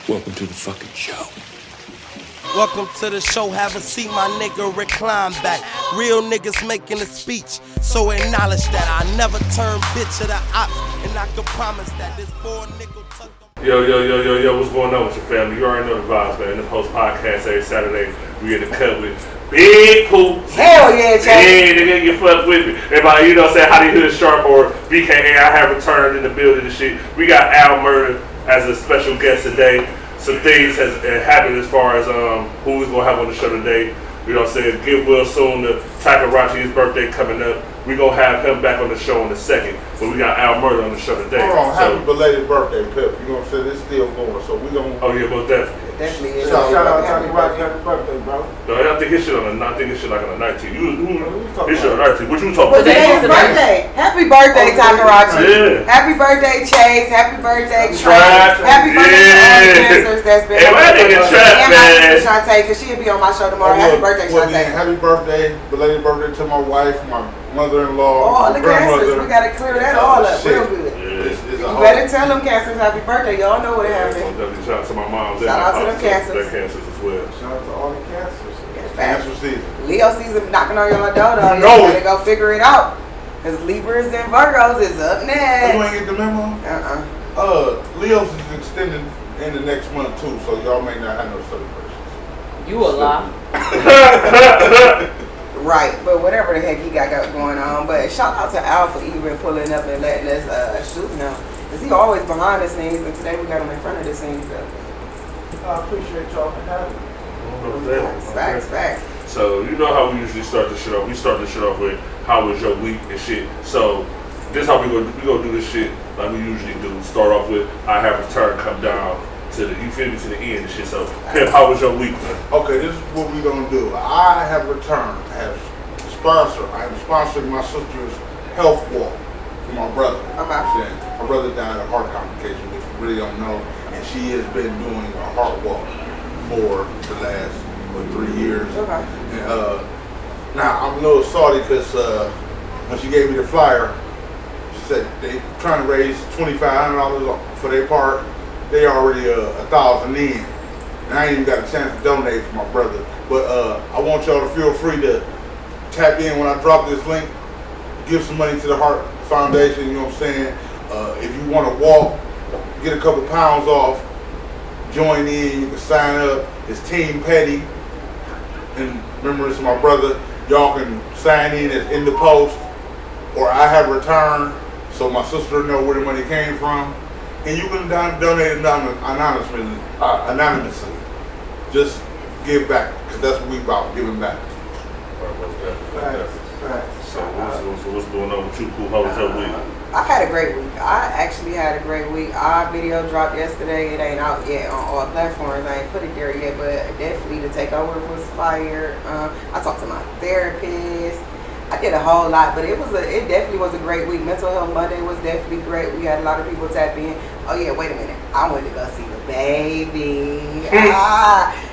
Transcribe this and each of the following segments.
Welcome to the fucking show. Welcome to the show, have a seat, my nigga, recline back. Real niggas making a speech, so acknowledge that I never turn bitch of the op, and I can promise that this 4 nickel tucked up. Yo, what's going on with your family? You already know the vibes, man. NDAPost podcast every Saturday. We in the cut with Big Pooh. Hell yeah, Chad. Yeah, nigga, you fuck with me. Everybody, you know what I'm saying, How Hood Sharp or BKA, I have returned in the building and shit. We got Al Murder as a special guest today. Some things has happened as far as who we're gonna have on the show today. You know what I'm saying? Get well soon to Takarachi's birthday coming up. We're gonna have him back on the show in a second. But we got Al Murder on the show today. Hold on, happy belated birthday, Pip. You know what I'm saying? It's still going, so we gonna. Oh yeah, most definitely. Definitely is. Shout out to Takarachi, happy birthday, bro. No, I don't think his shit on the. I think his shit like on the 19th. His shit on the 19th. What you talking about? Today is his birthday. Happy birthday, Takarachi. Yeah. Happy birthday, Chase. Happy birthday, Trey. Trap. Happy birthday to all the dancers that's been. Hey, my nigga Trap, and man. Shantae, because she'll be on my show tomorrow. Happy birthday, Shantae. Happy birthday, belated birthday to my wife, my mother-in-law, All my the cancers, grandmother. we gotta clear that all up Shit. real good. It's You a better tell them cancers happy birthday. Y'all know what happened. Definitely shout out to my moms and Shout my out to them pops. cancers. Their cancers as well. Shout out to all the cancers. Yes, Cancer season. Leo season knocking on your door, though. You know You it. gotta go figure it out. Because Libras and Virgos is up You next. ain't get the memo? Leo's is extended in the next month too, so y'all may not have no celebrations. You a lie. Right, but whatever the heck he got going on. But shout out to Al for even pulling up and letting us shoot him. Because he always behind the scenes, and today we got him in front of the scenes. I appreciate y'all for having me. Facts. So you know how we usually start the shit off. We start the shit off with how was your week and shit. So this how we gonna do this shit like we usually do. Start off with I have returned, come down to the you feel me to the end and shit. So Pip, how was your week, man? Okay, this is what we're gonna do. I have returned as a sponsor. I am sponsoring my sister's health walk for my brother. Okay. My brother died of heart complications, which we really don't know, and she has been doing a heart walk for the last 3 years. Okay. And now I'm a little salty because when she gave me the flyer, she said they trying to raise $2,500 for their part. They already $1,000 in, and I ain't even got a chance to donate for my brother. But I want y'all to feel free to tap in when I drop this link. Give some money to the Heart Foundation. You know what I'm saying? If you want to walk, get a couple pounds off, join in. You can sign up. It's Team Petty. And remember, this is my brother. Y'all can sign in at NDAPost or I have returned, so my sister know where the money came from. And you can donate anonymously. Just give back, because that's what we about, giving back. So what's going on with you, Pooh? How was your week? I had a great week. I actually had a great week. Our video dropped yesterday. It ain't out yet on all platforms. I ain't put it there yet, but definitely the takeover was fire. I talked to my therapist. I did a whole lot, but it definitely was a great week. Mental Health Monday was definitely great. We had a lot of people tap in. Oh yeah, wait a minute. I went to go see the baby.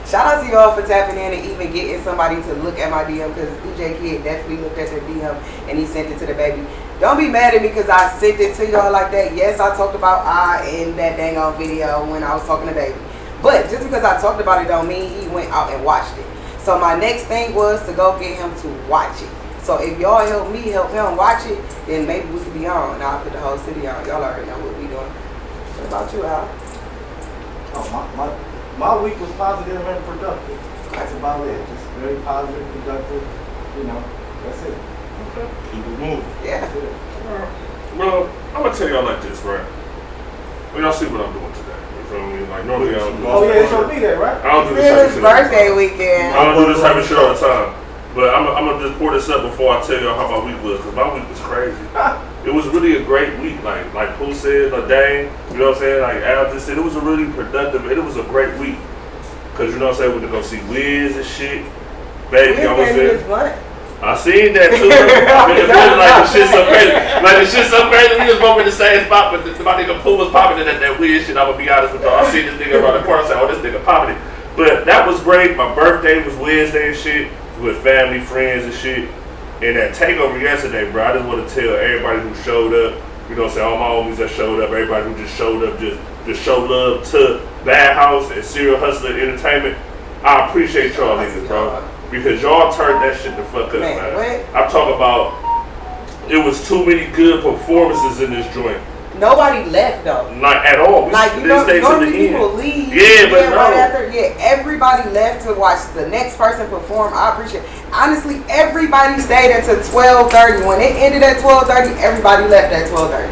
Shout out to y'all for tapping in and even getting somebody to look at my DM, because DJ Kid definitely looked at the DM and he sent it to the baby. Don't be mad at me because I sent it to y'all like that. Yes, I talked about in that dang on video when I was talking to baby. But just because I talked about it don't mean he went out and watched it. So my next thing was to go get him to watch it. So if y'all help me help him watch it, then maybe we could be on. And I'll put the whole city on. Y'all already know what we doing. What about you, Al? Oh, my week was positive and productive. That's about it. Just very positive, productive. You know, that's it. Okay. Keep it moving. Yeah. That's it. Well, I'm gonna tell y'all like this, right? Well, y'all see what I'm doing today. You feel me? Like normally I don't do Oh this. yeah, it's your B-Day, right? I don't do this It's type of his shit all the birthday time. weekend. I don't do this type of shit all the time. But I'm gonna just pour this up before I tell y'all how my week was, because my week was crazy. It was really a great week, like Pooh said, Dang, you know what I'm saying? Like Al just said, it was a really productive, it was a great week. Cause you know what I'm saying, we went to go see Wiz and shit. Baby, I was there. I seen that too. I mean, it feels like the shit's so crazy. Like the shit's so crazy, we was both in the same spot, but my nigga Pooh was popping in that weird shit. I'm gonna be honest with y'all. I seen this nigga around the corner, I said, oh, this nigga popping it. But that was great. My birthday was Wednesday and shit, with family, friends and shit. And that takeover yesterday, bro, I just want to tell everybody who showed up, You know what I'm saying? All my homies that showed up, everybody who just showed up, just show love to Bad House and Serial Hustler Entertainment. I appreciate y'all niggas, bro. Because y'all turned that shit the fuck up, man. I'm talking about, it was too many good performances in this joint. Nobody left though. Not at all. Like, you know, normally people leave. Yeah, but no. Right after, everybody left to watch the next person perform. I appreciate it. Honestly, everybody stayed until 12:30. When it ended at 12:30, everybody left at 12:30.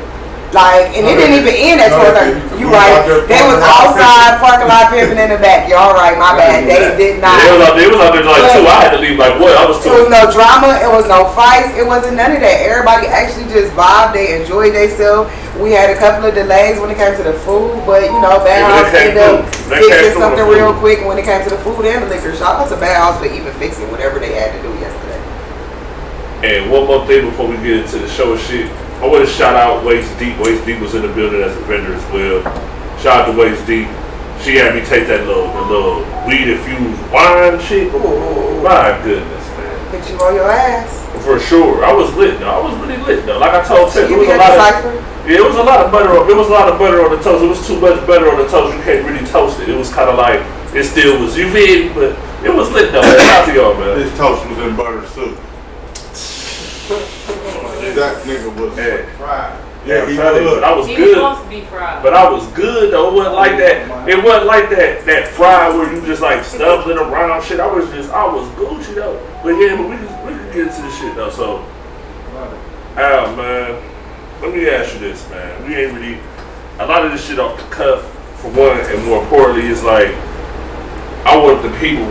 Like, and it didn't even end at 12:30. You right. They was outside, parking lot pimping in the back. Y'all right, my bad. They did not. They was out there like 2. I had to leave like what? I was 2. It was no drama. It was no fights. It wasn't none of that. Everybody actually just vibed. They enjoyed themselves. We had a couple of delays when it came to the food, but you know, Bad House ended up fixing something real quick when it came to the food and the liquor. Shout out to Bad House for even fixing whatever they had to do yesterday. And one more thing before we get into the show and shit. I want to shout out Waist Deep. Waist Deep was in the building as a vendor as well. Shout out to Waist Deep. She had me take that little weed infused wine shit. Ooh. My goodness, man. Put you on your ass. For sure. I was lit though. I was really lit though. Like I told Ted, it was a lot of butter. It was a lot of butter on the toast. It was too much butter on the toast. You can't really toast it. It was kind of like it still was. You feel me? But it was lit though. Shout out to y'all, man. This toast was in butter soup. That nigga was fried. Yeah, he was. But I was He good. was supposed to be fried. But I was good though. It wasn't like that. It wasn't like that fried where you just like stumbling around shit. I was Gucci though. But yeah, but we can get into this shit though. So, Al, man, let me ask you this, man. We ain't really a lot of this shit off the cuff for one, and more importantly, it's like I want the people,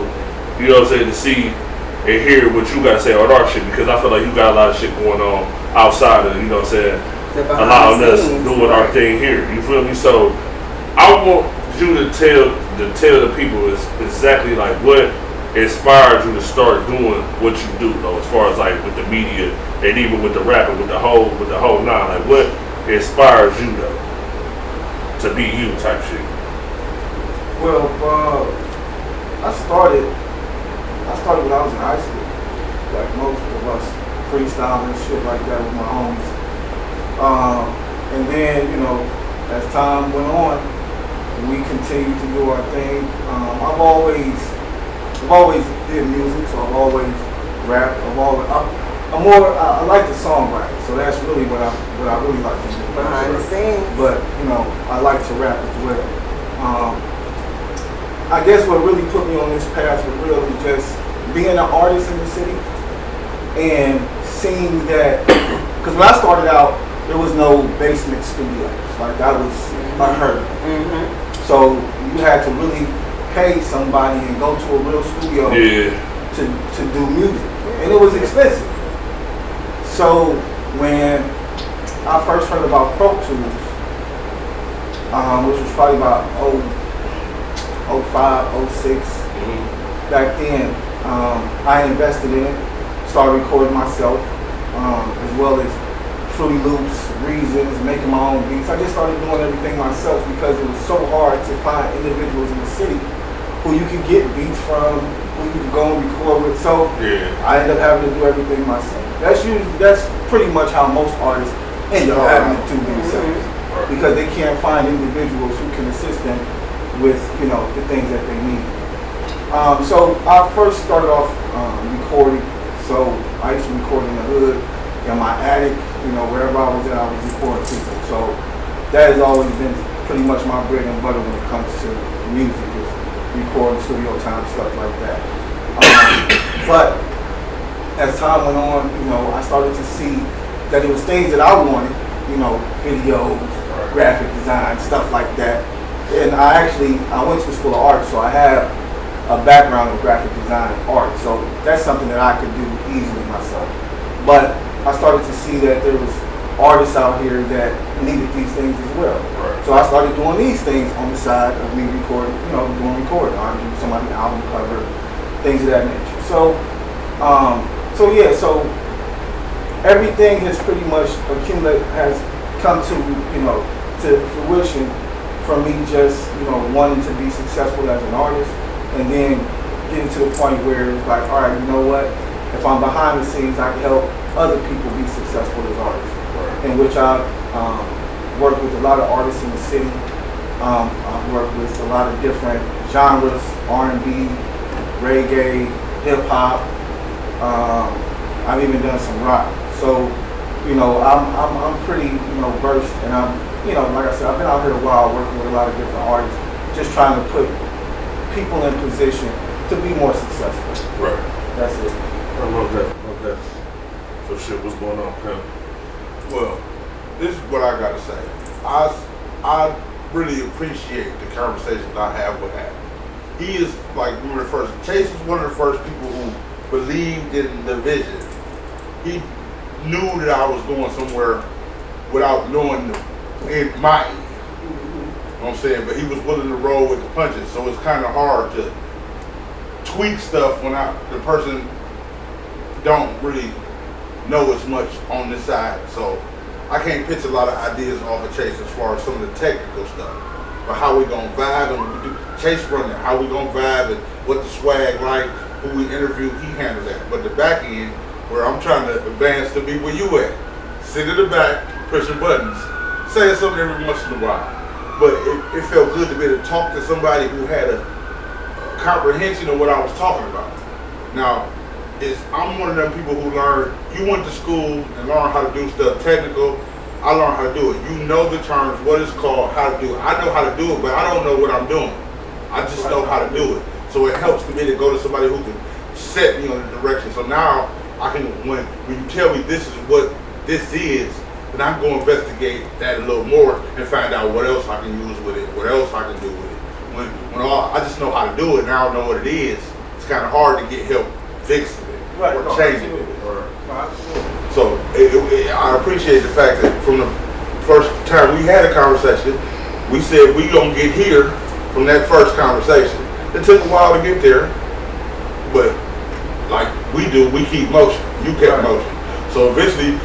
you know what I'm saying, to see and hear what you gotta say on our shit, because I feel like you got a lot of shit going on outside of, you know what I'm saying, allowing us doing our thing here. You feel me? So I want you to tell the people exactly like what inspired you to start doing what you do though, as far as like with the media and even with the rapping, with the whole nine. Like what inspires you though to be you type shit? Well, I started when I was in high school, like most of us, freestyling and shit like that with my homies. And then, you know, as time went on, we continued to do our thing. I've always did music, so I've always rapped. I like the songwriting, so that's really what I really like to do. Behind the scenes. But you know, I like to rap as well. I guess what really put me on this path for real is just being an artist in the city and seeing that, because when I started out, there was no basement studios. Like that was unheard of. Mm-hmm. So you had to really pay somebody and go to a real studio to do music, and it was expensive. So when I first heard about Pro Tools, which was probably about 05, 06, back then, I invested in it, started recording myself, as well as Fruity Loops, Reasons, making my own beats. I just started doing everything myself because it was so hard to find individuals in the city who you could get beats from, who you could go and record with. So I ended up having to do everything myself. That's pretty much how most artists end up having to do themselves, because they can't find individuals who can assist them with, you know, the things that they need. So I first started off recording. So I used to record in the hood, in my attic, you know, wherever I was at, I was recording people. So that has always been pretty much my bread and butter when it comes to music, is recording, studio time, stuff like that. But as time went on, you know, I started to see that it was things that I wanted, you know, videos, graphic design, stuff like that. And I went to the School of Art, so I have a background in graphic design and art. So that's something that I could do easily myself. But I started to see that there was artists out here that needed these things as well. Right. So I started doing these things on the side of me recording, you know, doing recording. I'm doing somebody's album cover, things of that nature. So everything has pretty much has come to, you know, to fruition from me just, you know, wanting to be successful as an artist, and then getting to the point where it's like, all right, you know what? If I'm behind the scenes, I can help other people be successful as artists, in which I've Work with a lot of artists in the city. I've worked with a lot of different genres, R&B, reggae, hip hop. I've even done some rock. So, you know, I'm pretty, you know, versed, and I'm, you know, like I said, I've been out here a while working with a lot of different artists, just trying to put people in position to be more successful. Right. That's it. I love that. Love that. So shit, what's going on, Pimp? Well, this is what I gotta say. I really appreciate the conversations I have with Adam. He is like one of the first. Chase is one of the first people who believed in the vision. He knew that I was going somewhere without knowing in my end. You know what I'm saying? But he was willing to roll with the punches. So it's kind of hard to tweak stuff when the person don't really know as much on this side. So I can't pitch a lot of ideas off of Chase as far as some of the technical stuff. But how we gonna vibe, and we do Chase running, how we gonna vibe, and what the swag like, who we interview, he handled that. But the back end, where I'm trying to advance to be where you at, sit in the back, pushing buttons, saying something every once in a while. But it felt good to be able to talk to somebody who had a comprehension of what I was talking about. Now, I'm one of them people who learned, you went to school and learned how to do stuff technical. I learned how to do it. You know the terms, what it's called, how to do it. I know how to do it, but I don't know what I'm doing. I just know how to do it. So it helps me to go to somebody who can set me on the direction. So now I can, when you tell me this is what this is, then I can go investigate that a little more and find out what else I can use with it, what else I can do with it. When I just know how to do it, now I know what it is. It's kind of hard to get help fixing it or changing it. So I appreciate the fact that from the first time we had a conversation, we said we gonna get here from that first conversation. It took a while to get there, but like we do, we keep motion. You kept motion. So eventually,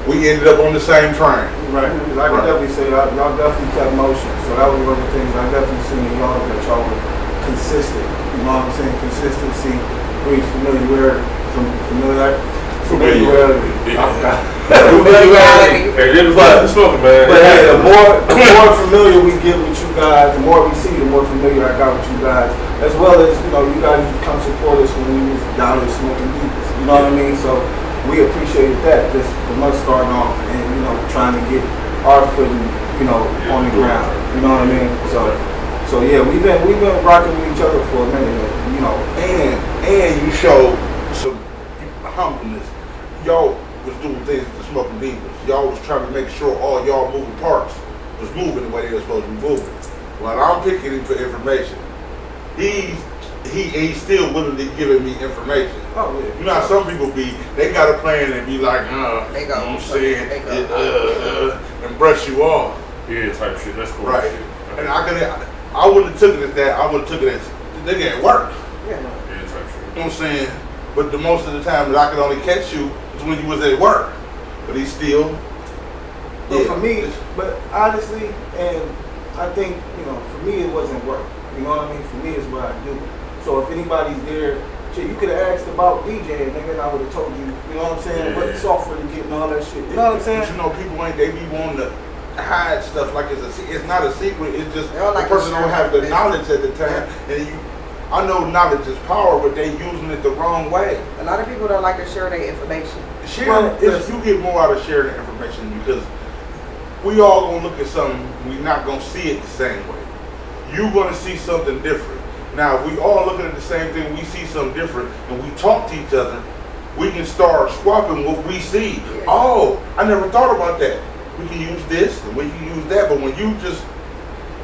we ended up on the same train. Right. Because I can definitely say y'all definitely kept motion. So that was one of the things I definitely seen in y'all, that y'all were consistent. You know what I'm saying? Consistency breeds familiarity. Familiarity. Hey, it was like smoking, man. But hey, the more familiar we get with you guys, the more we see, the more familiar I got with you guys. As well as, you know, you guys come support us when we was down there smoking beats. You know what I mean? So we appreciated that just from us starting off and, you know, trying to get our footing, you know, on the ground. You know what I mean? So yeah, we've been rocking with each other for a minute, you know. And you showed some humbleness. Y'all was doing things with the Smoking Divas. Y'all was trying to make sure all y'all moving parts was moving the way they were supposed to be moving. While I'm picking him for information, he's still willing to giving me information. Oh yeah. You know how some people be, they got a plan and be like, they go, you know what I'm saying, and brush you off. Yeah, type shit. That's cool. Right. Shit. And I wouldn't have took it as that. I would have took it as nigga at work. Yeah, type shit. You know what I'm saying? But the most of the time that I could only catch you is when you was at work. But he's still. But for me, but honestly, and I think, you know, for me it wasn't work. You know what I mean? For me it's what I do. So if anybody's there, shit, you could have asked about DJing, nigga, and I would have told you, you know what I'm saying, what software to get and all that shit. You know what I'm saying? But you know, people they be wanting to hide stuff like it's not a secret. It's just the like person don't have the knowledge at the time, and I know knowledge is power, but they using it the wrong way. A lot of people don't like to share their information. You get more out of sharing the information because we all gonna look at something, we not gonna see it the same way. You gonna see something different. Now, if we all looking at the same thing, we see something different, and we talk to each other, we can start swapping what we see. Yeah. Oh, I never thought about that. We can use this, and we can use that, but when you just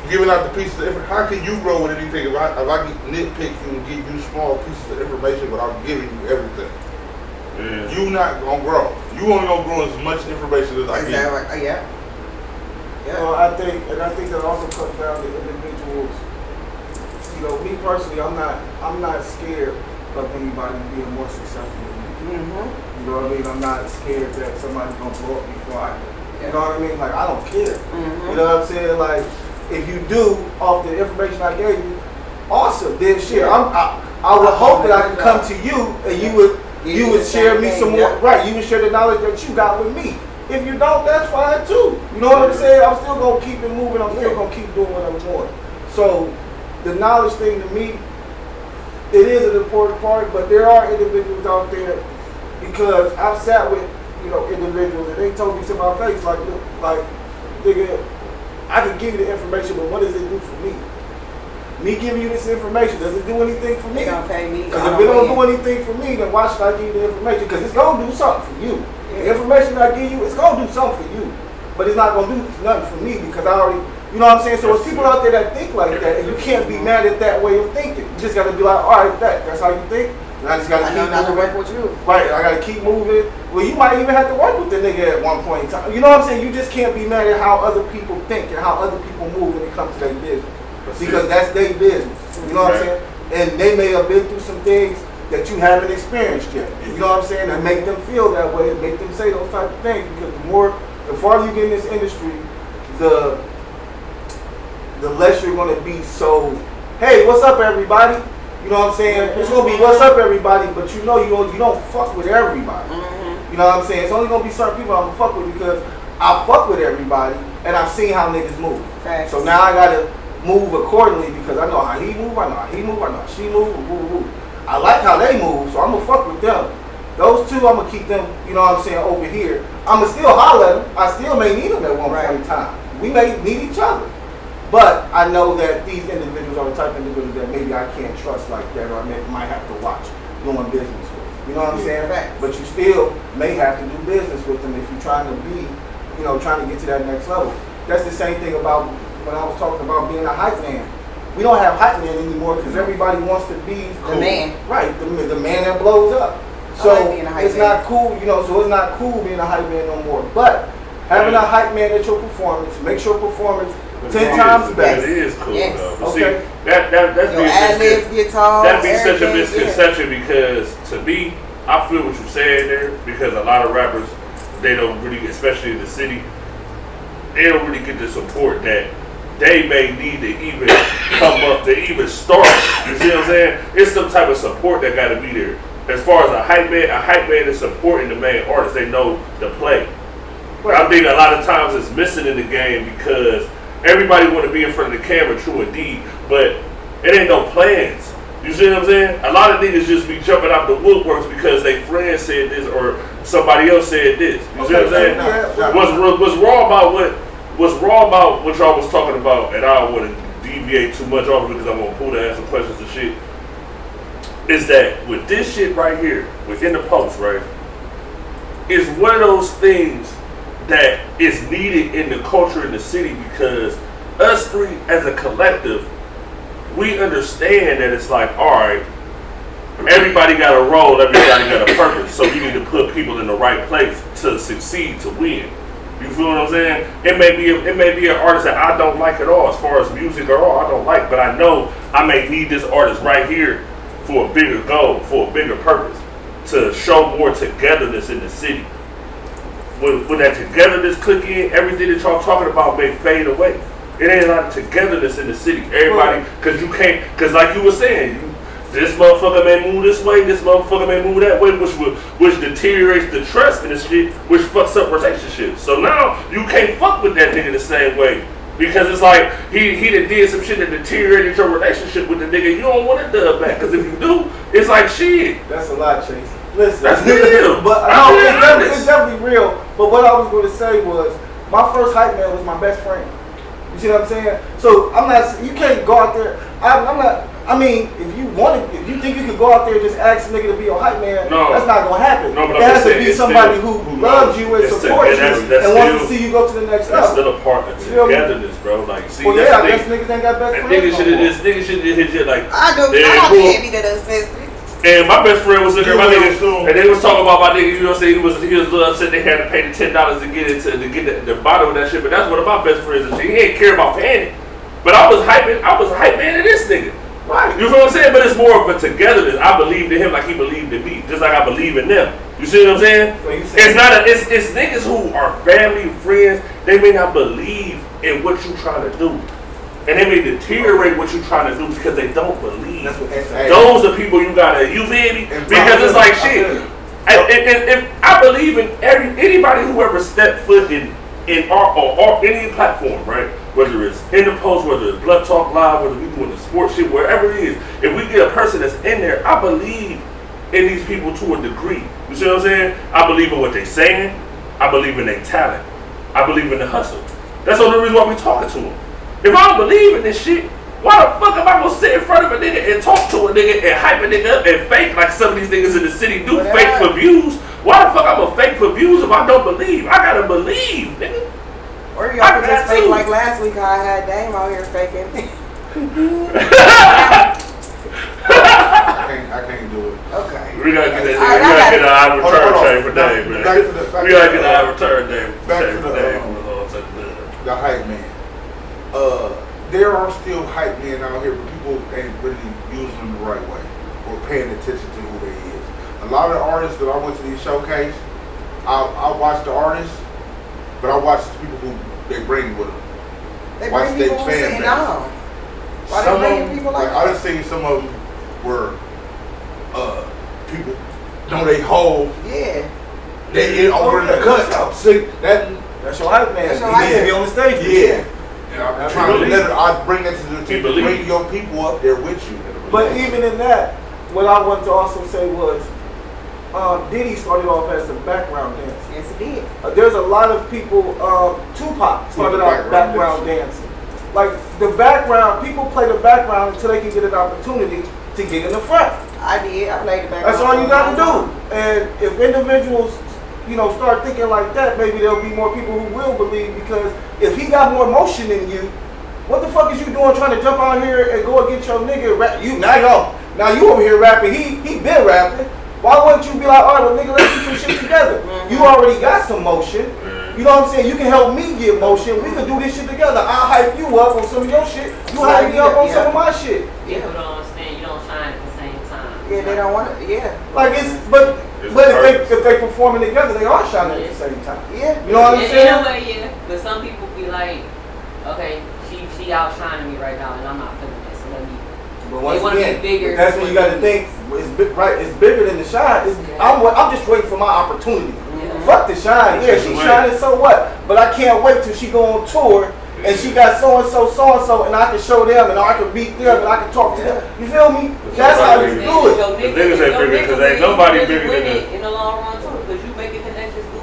giving out the pieces of information, how can you grow with anything if I can nitpick you and give you small pieces of information without giving you everything? Yeah. You not gonna grow. You only gonna grow as much information as I give. Exactly. Yeah. Well, I think that also comes down to individuals. You know, me personally, I'm not scared of anybody being more successful than me. Mm-hmm. You know what I mean? I'm not scared that somebody's gonna blow up before I do. You know what I mean? Like, I don't care. Mm-hmm. You know what I'm saying? Like, if you do off the information I gave you, awesome. Then shit, I would hope that I could come to you and you would share me some more. Right? You would share the knowledge that you got with me. If you don't, that's fine too. You know what I'm saying? I'm still gonna keep it moving. I'm still gonna keep doing what I'm doing. So the knowledge thing to me, it is an important part, but there are individuals out there, because I've sat with, you know, individuals and they told me to my face, like, look, like, nigga, I can give you the information, but what does it do for me? Me giving you this information, does it do anything for me? They gonna pay me. Because if it don't do anything for me, then why should I give you the information? Because it's gonna do something for you. Yeah. The information I give you, it's gonna do something for you. But it's not gonna do nothing for me because I already, you know what I'm saying? So it's people out there that think like that, and you can't be mad at that way of thinking. You just gotta be like, all right, that's how you think. And I just gotta I keep know not to moving. work with you. Right, I gotta keep moving. Well, you might even have to work with the nigga at one point in time. You know what I'm saying? You just can't be mad at how other people think and how other people move when it comes to their business. Because that's their business. You know what I'm saying? And they may have been through some things that you haven't experienced yet. You know what I'm saying? And make them feel that way, and make them say those type of things. Because the farther you get in this industry, the less you're gonna be so, hey, what's up everybody? You know what I'm saying? It's gonna be what's up everybody, but you know you don't fuck with everybody. You know what I'm saying? It's only gonna be certain people I'm gonna fuck with because I fuck with everybody and I've seen how niggas move. Facts. So now I gotta move accordingly because I know how he move, I know how he move, I know how she move, woo. I like how they move, so I'm gonna fuck with them. Those two, I'm gonna keep them, you know what I'm saying, over here. I'm gonna still holler at them. I still may need them at one point in time. We may need each other. But I know that these individuals are the type of individuals that maybe I can't trust like that, or I might have to watch doing business with. You know what I'm saying? Right. But you still may have to do business with them if you're trying to be, you know, trying to get to that next level. That's the same thing about when I was talking about being a hype man. We don't have hype man anymore because everybody wants to be The man. Right, the man that blows up. I So like being a hype it's man. not cool, you know, so it's not cool being a hype man no more. But having a hype man at your performance makes your performance 10 times better. It is cool Yes. though. But Okay. see, that Your ad-libs, guitars, that be such a everything, misconception because to me, I feel what you're saying there because a lot of rappers, they don't really, especially in the city, they don't really get the support that they may need to even come up, to even start. You see what I'm saying? It's some type of support that got to be there. As far as a hype man is supporting the main artist. They know the play. But I think a lot of times it's missing in the game because everybody want to be in front of the camera, true indeed, but it ain't no plans. You see what I'm saying? A lot of niggas just be jumping out the woodworks because their friend said this or somebody else said this. You see what I'm saying? What's wrong about what y'all was talking about, and I don't want to deviate too much off because I'm gonna pull to answer questions and shit, is that with this shit right here, within the post, right, is one of those things that is needed in the culture in the city because us three as a collective, we understand that it's like, all right, everybody got a role, everybody got a purpose, so you need to put people in the right place to succeed, to win. You feel what I'm saying? It may be an artist that I don't like at all, as far as music or all, I don't like, but I know I may need this artist right here for a bigger goal, for a bigger purpose, to show more togetherness in the city. When that togetherness click in, everything that y'all talking about may fade away. It ain't a lot of togetherness in the city. Everybody, because like you were saying, this motherfucker may move this way, this motherfucker may move that way, which deteriorates the trust in the shit, which fucks up relationships. So now you can't fuck with that nigga the same way. Because it's like he done did some shit that deteriorated your relationship with the nigga. You don't want to dub back. Because if you do, it's like shit. That's a lot, Chase. Listen, That's real. But no, it's definitely real. But what I was going to say was, my first hype man was my best friend. You see what I'm saying? So you can't go out there. I mean, if you think you could go out there and just ask a nigga to be your hype man, no, that's not gonna happen. No, but there has to be somebody who loves you and supports you and wants to see you go to the next level. That's still a part of togetherness, bro. Like, see, well, yeah, I guess niggas ain't got best friends. Niggas should have hit shit like. I don't be that says. And my best friend was looking at my niggas, and they was talking about my nigga. You know what I'm saying? He was a little upset they had to pay the $10 to get the bottom of that shit. But that's one of my best friends and shit. He ain't care about paying it. But I was hype man to this nigga. Right. You know what I'm saying? But it's more of a togetherness. I believed in him like he believed in me, just like I believe in them. You see what I'm saying? It's niggas who are family, friends. They may not believe in what you trying to do. And they may deteriorate what you're trying to do because they don't believe. That's what they say. Those are people you gotta, you feel me? Because it's like shit. And I believe in anybody who ever stepped foot in art or any platform, right? Whether it's NDAPost, whether it's Blood Talk Live, whether we doing the sports shit, wherever it is, if we get a person that's in there, I believe in these people to a degree. You see what I'm saying? I believe in what they're saying. I believe in their talent. I believe in the hustle. That's the only reason why we talking to them. If I don't believe in this shit, why the fuck am I gonna sit in front of a nigga and talk to a nigga and hype a nigga up and fake like some of these niggas in the city do, fake for views? Why the fuck I'm gonna fake for views if I don't believe? I gotta believe, nigga. Or y'all could just fake like last week how I had Dame out here faking. I can't do it. Okay. We gotta get that. We gotta get our return chain for Dave, man. We gotta get our return chain for Dave. The hype man. There are still hype men out here, but people ain't really using them the right way or paying attention to who they is. A lot of the artists that I went to these showcase, I watch the artists, but I watch the people who they bring with them. They Watch bring their people who fan sitting base. down. Why Some they of bringing them, people like I that? done seen some of them where people know they whole, Yeah. they in over in the cut. See that? That's your hype man. That's your He needs to be on the stage. Yeah. And I'm That's trying to belief. let it, I bring that to the team to believe. bring your people up there with you. But even in that, what I wanted to also say was, Diddy started off as a background dancer. Yes, it did. There's a lot of people, Tupac started out background dancing. Like the background, people play the background until they can get an opportunity to get in the front. I did. I played the background. That's all you for a got to long do. And if individuals, start thinking like that, maybe there'll be more people who will believe, because if he got more emotion than you, what the fuck is you doing trying to jump out here and go against your nigga rap? Now you over here rapping, he been rapping. Why wouldn't you be like, all right, well nigga, let's do some shit together. Mm-hmm. You already got some motion. You know what I'm saying? You can help me get motion. We can do this shit together. I'll hype you up on some of your shit. You hype me up on some of my shit. People don't understand you don't shine at the same time. Yeah, they don't want to. Yeah. Like but if they performing together, they are shining at the same time. Yeah. You know what I'm In saying? a way, yeah. But some people be like, okay, she outshining me right now, and I'm not feeling that. So let me. But once wanna again, be bigger. that's when you got to think. It's bigger than the shine. I'm just waiting for my opportunity. Yeah. Fuck the shine. Yeah, she shining, so what? But I can't wait till she go on tour and she got so and so, and I can show them, and I can beat them, and I can talk to them. You feel me? That's how you do it. Your The niggas ain't bigger because ain't nobody bigger than it them. in the long run too, because you making connections through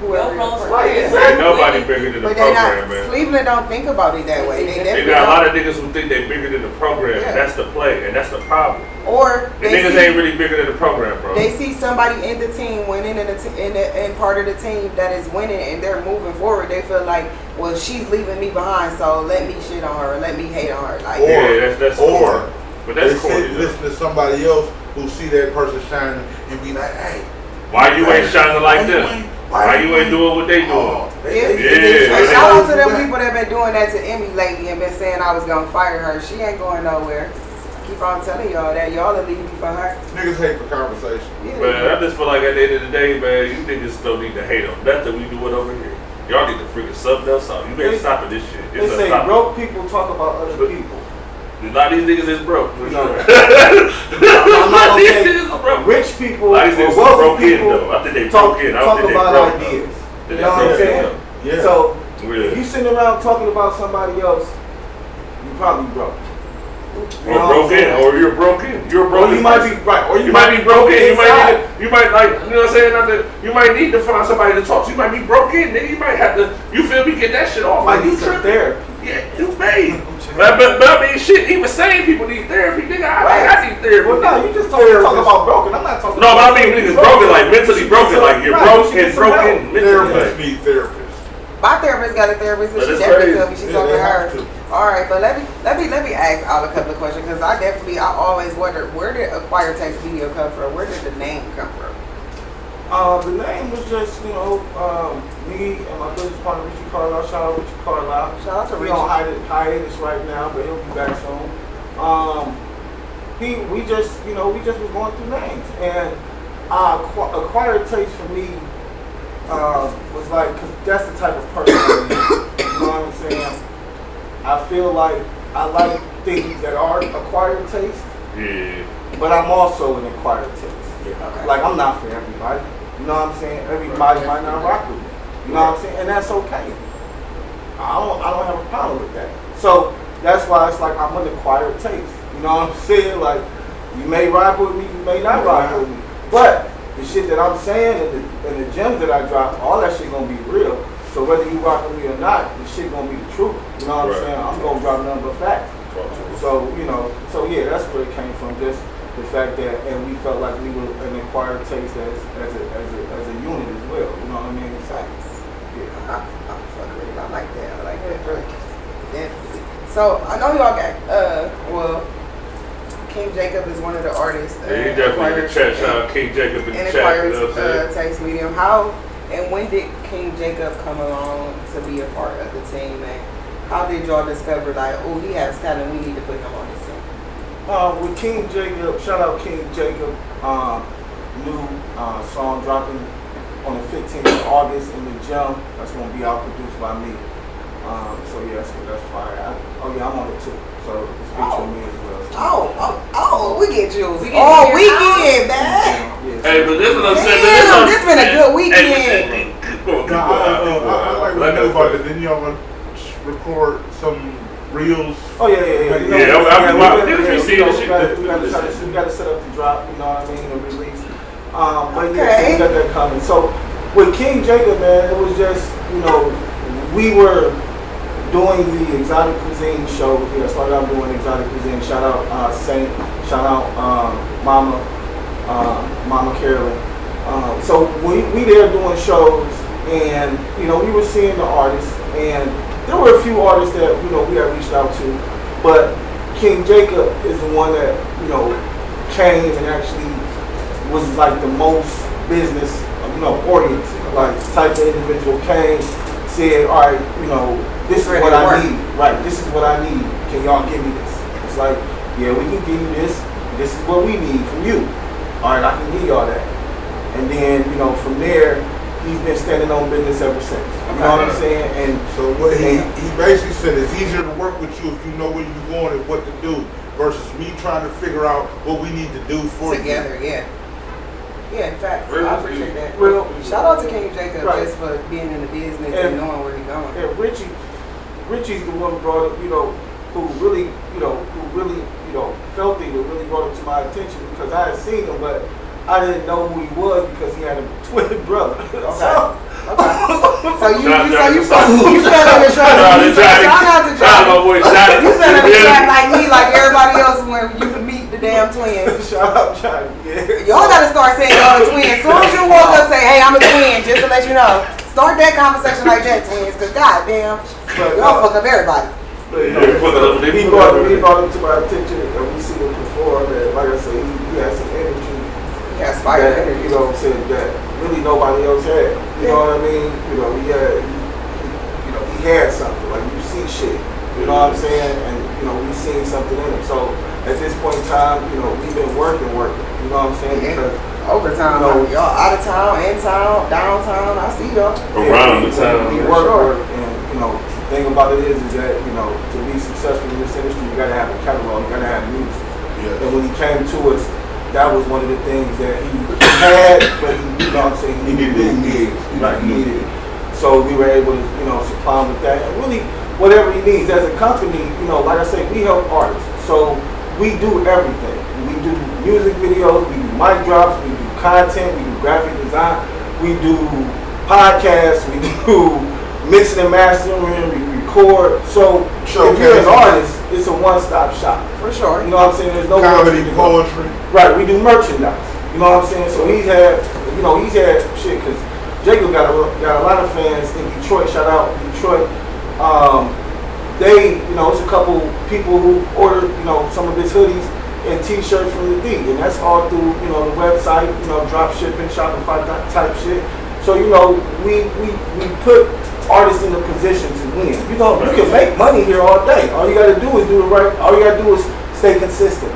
Whoever your close you're friends. Right, Ain't nobody bigger than the But they program, not. man. Cleveland don't think about it that way. They They definitely got a lot don't. of niggas who think they bigger than the program, Yeah. and that's the play, and that's the problem. Or The niggas ain't really bigger than the program, bro. they see somebody in the team winning in part of the team that is winning, and they're moving forward. They feel like, well, she's leaving me behind, so let me shit on her, or let me hate on her. Like, Yeah, that's or corny. But that's they corny. sit and listen to somebody else who see that person shining and be like, hey, Why you ain't shining like them? Why you ain't doing what they doing? And shout out to them people that been doing that to Emmy lately and been saying I was gonna fire her. She ain't going nowhere. I keep on telling y'all that y'all will leave me for her. Niggas hate for conversation. Yeah. Man, I just feel like at the end of the day, man, you niggas don't need to hate on nothing we do it over here. Y'all need to freaking something else out. You ain't stopping this shit. They It's say unstoppable. broke people talk about other people. A lot of these niggas is broke. For No. sure. I'm not These gonna say niggas is broke. rich people A lot of these or niggas is wealthy broke in people though. I think they talk broke in. I don't think they about broke ideas. though. You know what I'm saying? Yeah. So Yeah. if you sitting around talking about somebody else, you probably broke. You Or know what I'm broke in, saying? or you're broken. You're a Or broken. you might person. be right. Or You might be broken. You might inside. need to, you might like, you know what I'm saying? Not that, you might need to find somebody to talk to. You might be broken, nigga. You might have to, you feel me, get that shit off. Might Like, you need some tripping. therapy. Yeah, you may. But I mean, shit, even sane people need therapy, nigga. I need therapy. Well, no, you just talking about broken. I'm not talking. No, but about I mean niggas broken, like mentally broken, like you're Right, broke you should and get some broken help. mentally. Therapists need therapists. My therapist got a therapist, but But she it's definitely crazy. told me she's Yeah, talking they to her. have to. All right, but let me ask Al a couple of questions because I always wondered where did Acquire Text Video come from? Where did the name come from? The name was just, me and my business partner Richie Carlisle. Shout out Richie Carlisle. Shout out to We Richie. on hiatus right now, but he'll be back soon. We just was going through names, and Acquired Taste for me was like, cause that's the type of person I am. You know what I'm saying? I feel like I like things that are acquired taste, Yeah. but I'm also an acquired taste. Yeah. Okay. Like I'm not for everybody. You know what I'm saying? Everybody might not rock with me. You know what I'm saying? And that's okay. I don't have a problem with that. So that's why it's like I'm an acquired taste. You know what I'm saying? Like you may rock with me, you may not rock with me. But the shit that I'm saying and the gems that I drop, all that shit gonna be real. So whether you rock with me or not, the shit gonna be the truth. You know what I'm saying? I'm gonna drop nothing but facts. So, you know, so yeah, that's where it came from. Just the fact that, and we felt like we were an acquired taste as a unit as well. You know what I mean? Facts. Yeah. I fuck with it. I like that. I like that. Definitely. So I know y'all got well, King Jacob is one of the artists. Yeah, he definitely in the chat. Shout out King Jacob in the chat. You know what I'm saying? Taste Medium. How and when did King Jacob come along to be a part of the team? And how did y'all discover like, oh, he has talent, we need to put him on this team? With King Jacob, shout out King Jacob. New song dropping on the 15th of August in the Gem. That's gonna be out produced by me. So yeah, that's fire. I'm on it too. So it's featuring me as well. Oh, we get you. We weekend, man. Hey, but this is what I'm saying. Damn, this been a good weekend. I like to know about it. Then y'all want to record some reels. Oh yeah. We got to set up the drop. You know what I mean? The release. But Okay. yeah, we got that coming. So with King Jacob, man, it was just we were doing the exotic cuisine show. Yeah, started out doing exotic cuisine. Shout out Saint. Shout out Mama Carolyn. So we there doing shows, and we were seeing the artists, and there were a few artists that we had reached out to, but King Jacob is the one that came and actually was like the most business oriented, like type of individual. Came, said, all right, this is what I need. Right, this is what I need. Can y'all give me this? It's like, yeah, we can give you this. This is what we need from you. All right, I can give y'all that. And then, from there, he's been standing on business ever since. You know what I'm saying? And so what he basically said, it's easier to work with you if you know where you're going and what to do, versus me trying to figure out what we need to do for together. you. Yeah, in fact, I appreciate that. Well, shout out to King Jacob just for being in the business and knowing where he's going. And Richie's the one who brought it, who really felt it, who really brought it to my attention, because I had seen him, but I didn't know who he was because he had a twin brother. So you fell in the trap. You fell in the trap like me, like everybody else when you meet the damn twins. Shout out, Johnny. Yeah. Y'all gotta start saying y'all a twin. As soon as you walk up, say, hey, I'm a twin, just to let you know. Start that conversation like that, twins, because goddamn, y'all fuck up everybody. But, he brought him to my attention, and we see him perform, and like I said, he has some energy. He has fire energy. That really nobody else had. You know what I mean? He had something. Like, you see shit. You know what I'm saying? And we seen something in him. So at this point in time, we've been working. You know what I'm saying? Because overtime, y'all out of town, in town, downtown. I see y'all around the town. We work, and the thing about it is that to be successful in this industry, you gotta have a catalog. You gotta have music. Yeah. And when he came to us, that was one of the things that he had, but he needed it. Right, he needed it. So we were able to, supply him with that. And really, whatever he needs. As a company, like I say, we help artists. So we do everything. We do music videos, we do mic drops, we do content, we do graphic design, we do podcasts, we do mixing and mastering, we record. So if you're an artist, it's a one-stop shop. For sure. You know what I'm saying? There's no comedy, poetry. Right, we do merchandise. You know what I'm saying? So he's had shit, because Jacob got a lot of fans in Detroit. Shout out Detroit. It's a couple people who ordered, some of his hoodies and t-shirts from the D, and that's all through, the website, drop shipping, Shopify type shit. So, we put artists in a position to win. You can make money here all day. All you gotta do is do it right. All you gotta do is stay consistent,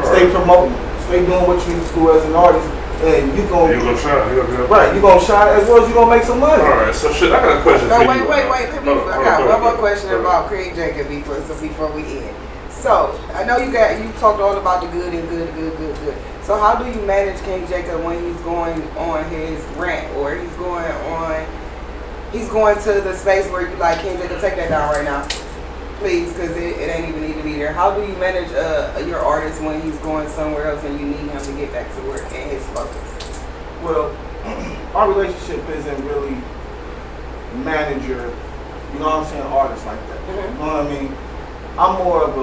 stay promoting, stay doing what you need to do as an artist, and you're gonna shine. Right, you're gonna shine as well as you're gonna make some money. All right, so I got a question for you. Wait. I got one more question about Craig Jacob before we end. So I know you talked all about the good and good. So how do you manage King Jacob when he's going on his rant or he's going to the space where you like, King Jacob, take that down right now, please, because it ain't even need to be there. How do you manage your artist when he's going somewhere else and you need him to get back to work and his focus? Well, our relationship isn't really manager, you know what I'm saying, artist like that. Mm-hmm. You know what I mean? I'm more of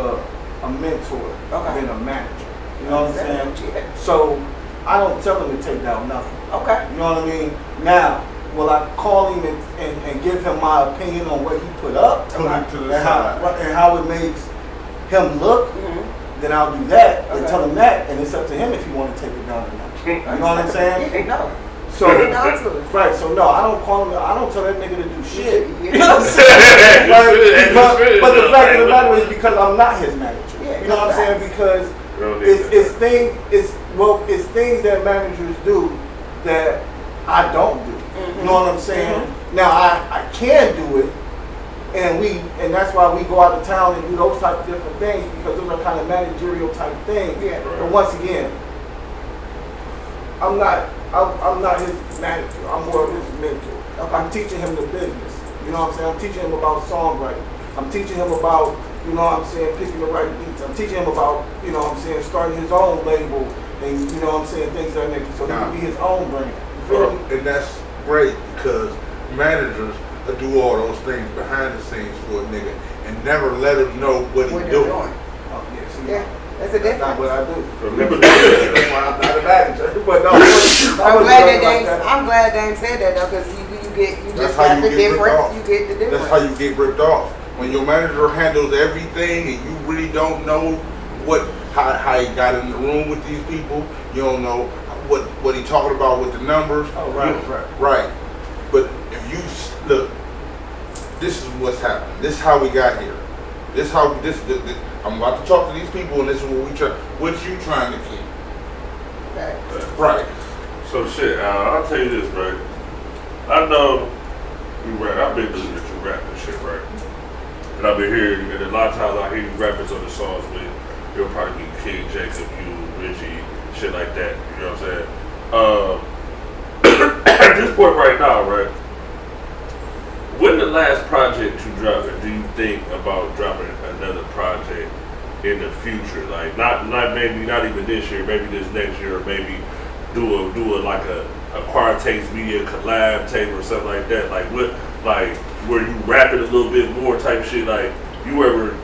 a mentor than a manager. You know what I'm saying? Yeah. So I don't tell him to take down nothing. Okay. You know what I mean? Now, will I call him and give him my opinion on what he put up? Put him to the and side. and how it makes him look? Mm-hmm. Then I'll do that and Okay. tell him that, and it's up to him if he want to take it down or not. You know what I'm saying? No. So, Get down to it. right, so no, I don't call him, I don't tell that nigga to do shit. Yeah. You know what I'm saying? But the fact of the matter is because I'm not his manager. Yeah, You know what I'm saying? Because it's things that managers do that I don't do. You know what I'm saying? Now I can do it, and that's why we go out of town and do those type of different things because those are kind of managerial type things. Yeah. But once again, I'm not his manager. I'm more of his mentor. I'm teaching him the business. You know what I'm saying? I'm teaching him about songwriting. I'm teaching him about, you know what I'm saying, picking the right beats. I'm teaching him about, you know what I'm saying, starting his own label and, you know what I'm saying, things of that nature. So he can be his own brand. You feel me? And that's great because managers do all those things behind the scenes for a nigga and never let him know what he's What doing. they're doing. Oh, yeah, see, Yeah. That's a that's not difference. what I do. Remember That's why I'm not a manager. But no, I'm glad Dame said that though, because you That's just how got you the get ripped difference. off. You get the difference. That's how you get ripped off. When your manager handles everything and you really don't know how he got in the room with these people, you don't know what he talking about with the numbers. Oh, right. Right. But if you look, this is what's happening. This is how we got here. This how I'm about to talk to these people, and this is what you trying to keep. Okay. Right. So shit, I'll tell you this, right? I know you rap. I've been listening to you rap and shit, right? And I've been hearing, and a lot of times I hear you rappers on the songs with, it'll probably be King Jacob, you, Richie, shit like that. You know what I'm saying? At this point right now, right? When the last project you dropped, do you think about dropping another project in the future? Like not even this year, maybe this next year, or maybe do a like a Acquired Taste Media collab tape or something like that. Like what, like where you rap it a little bit more type shit. Like you ever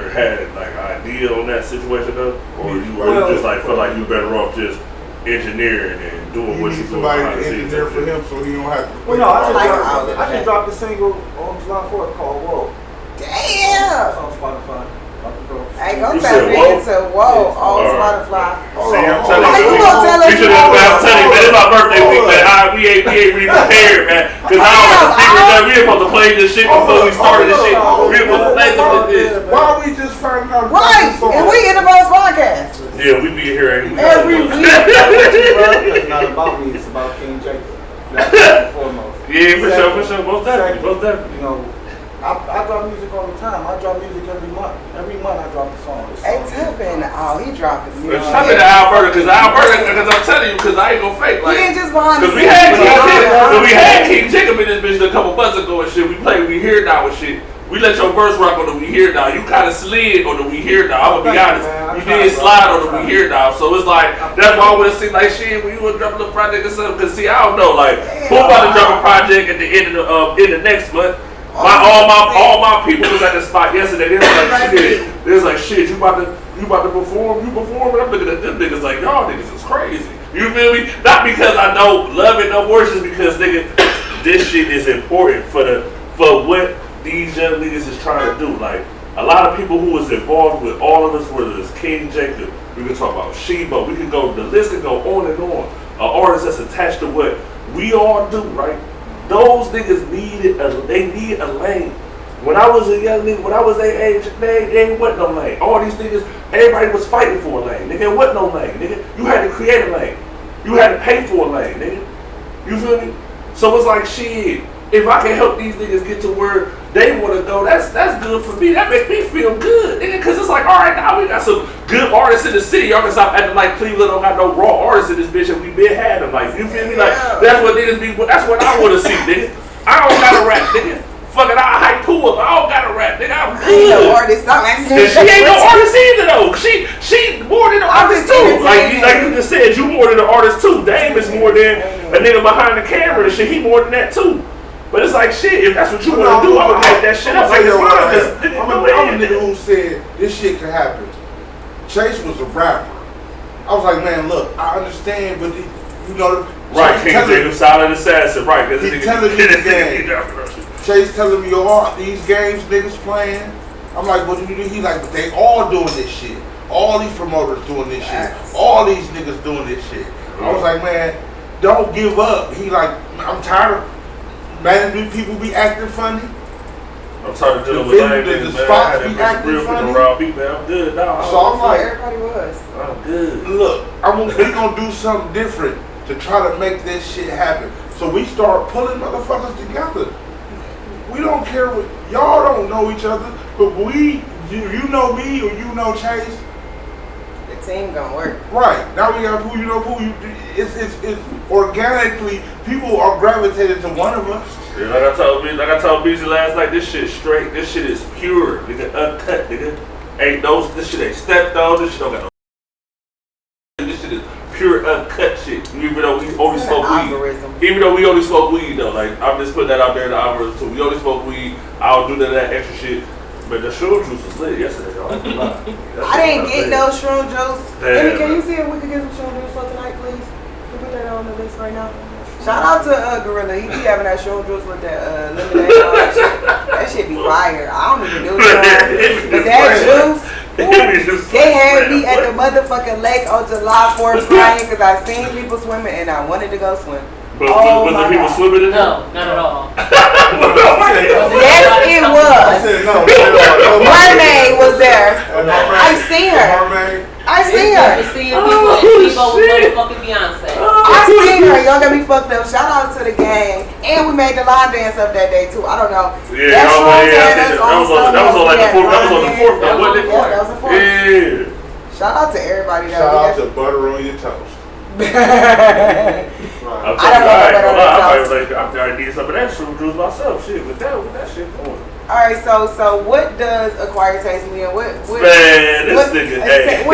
had like an idea on that situation though, or you just like felt like you better off just engineering and doing what You you need doing somebody behind to the scenes. engineer for him so he don't have to. Well, no, I Like just dropped a single on July 4th called Whoa. Damn. It's on Spotify. Hey, go You tell said me whoa? it's a whoa on Alright. Spotify. See, I'm telling How you, you gonna tell us? I'm telling you, man, it's my birthday week, man. We ain't really prepared, man. Cause I was figuring that we were supposed to play this shit before we started this shit. We were supposed to play this. Why are we just finding out? Right, and we in the most podcast. Yeah, we be here Every week. It's not about me, it's about King Jacob. That's first and foremost. Yeah, for sure, most definitely. You know, I drop music all the time. I drop music every month. Every month I drop a song. Hey, Tubbin, he dropping music. I'm in Alberta, cause I'm telling you, cause I ain't gonna fake. He Like, ain't just behind the cause scenes. we had King Jacob in this bitch a couple months ago and shit. We played We Here Now and shit. We let your verse rock on the We Here Now. You kind of slid on the We Here Now. I'm gonna be honest. You did slide on the We Here Now. So it's like, that's why I would have seen like shit when you would drop a little project or something. Cause see, I don't know, like, who about to drop a project at the end of in the next month? All my people was at the spot yesterday. They was like, shit, you about to perform? You performing? I'm looking at them niggas like, y'all niggas is crazy. You feel me? Not because I don't love it no more, just because nigga, this shit is important for what these young niggas is trying to do. Like a lot of people who was involved with all of us, whether it's King Jacob, we can talk about Sheba, we can go, the list can go on and on. An artist that's attached to what we all do, right? Those niggas need a lane. When I was a young nigga, when I was their age, they ain't wasn't no lane. All these niggas, everybody was fighting for a lane. Nigga, it wasn't no lane, nigga. You had to create a lane. You had to pay for a lane, nigga. You feel me? So it's like shit. if I can help these niggas get to where they want to go, that's good for me. That makes me feel good, nigga. Cause it's like, all right, now we got some good artists in the city. Y'all can stop acting like Cleveland don't got no raw artists in this bitch, and we been had them. Like, you feel me? Like, that's what niggas be. That's what I want to see, nigga. I don't got to rap, nigga. Fucking, I hype Pooh up. I don't got to rap, nigga. I'm good. I ain't no artist. I'm actually. And she ain't no artist either, though. She more than an artist too. Like you just said, you more than an artist too. Dame is more than a nigga behind the camera and shit. He more than that too. But it's like shit. If that's what you want to do, I'm gonna make that shit up. Like it's mine. I'm a nigga who said this shit could happen. Chase was a rapper. I was like, man, look, I understand, but you know, right? King Jacob, silent assassin, right? He's telling me the game. Chase telling me all these games niggas playing. I'm like, what do you do? He's like, but they all doing this shit. All these promoters doing this shit. All these niggas doing this shit. I was like, man, don't give up. He like, I'm tired of man, people be acting funny. I'm tired of dealing with niggas, the spots be acting funny. Around me, man. I'm good now. So I'm like, everybody was. I'm good. Look, we gonna do something different to try to make this shit happen. So we start pulling motherfuckers together. We don't care what y'all don't know each other, but you know me or you know Chase. The team gonna work. Right. Now we got Pooh, you know Pooh. It's organically people are gravitated to one of us. Yeah, like I told BZ last night, this shit straight, this shit is pure, nigga, uncut, nigga. This shit ain't stepped on, this shit don't got no. This shit is pure uncut shit. Even though we only smoke weed. Even though we only smoke weed though. Like I'm just putting that out there in the algorithm too. We only smoke weed. I don't do none of that extra shit. But the shroom juice was lit yesterday, though. I didn't get no shroom juice. Amy, can you see if we can get some shroom juice for tonight, please? Can you put that on the list right now? Shout out to Gorilla. He be having that shroom juice with that lemonade and all that shit. That shit be fire. I don't even do it. But that juice. They had me at the motherfucking lake on July 4th crying because I seen people swimming and I wanted to go swim. But was there people swimming in there? No, not at all. Yes, it was. Mermaid was there. I seen her. I seen her. Seeing people with motherfucking Beyonce. I seen her. Y'all got me fucked up. Shout out to the gang. And we made the line dance up that day too. I don't know. Yeah, that was on like the fourth. That was on the fourth, though, wasn't it? Yeah, that was the fourth. Yeah. Shout out to everybody. Shout out to butter on your toast. I'm telling you, I need some of that shroom juice myself. Shit, with that shit going. All right, so what does Acquired Taste mean? What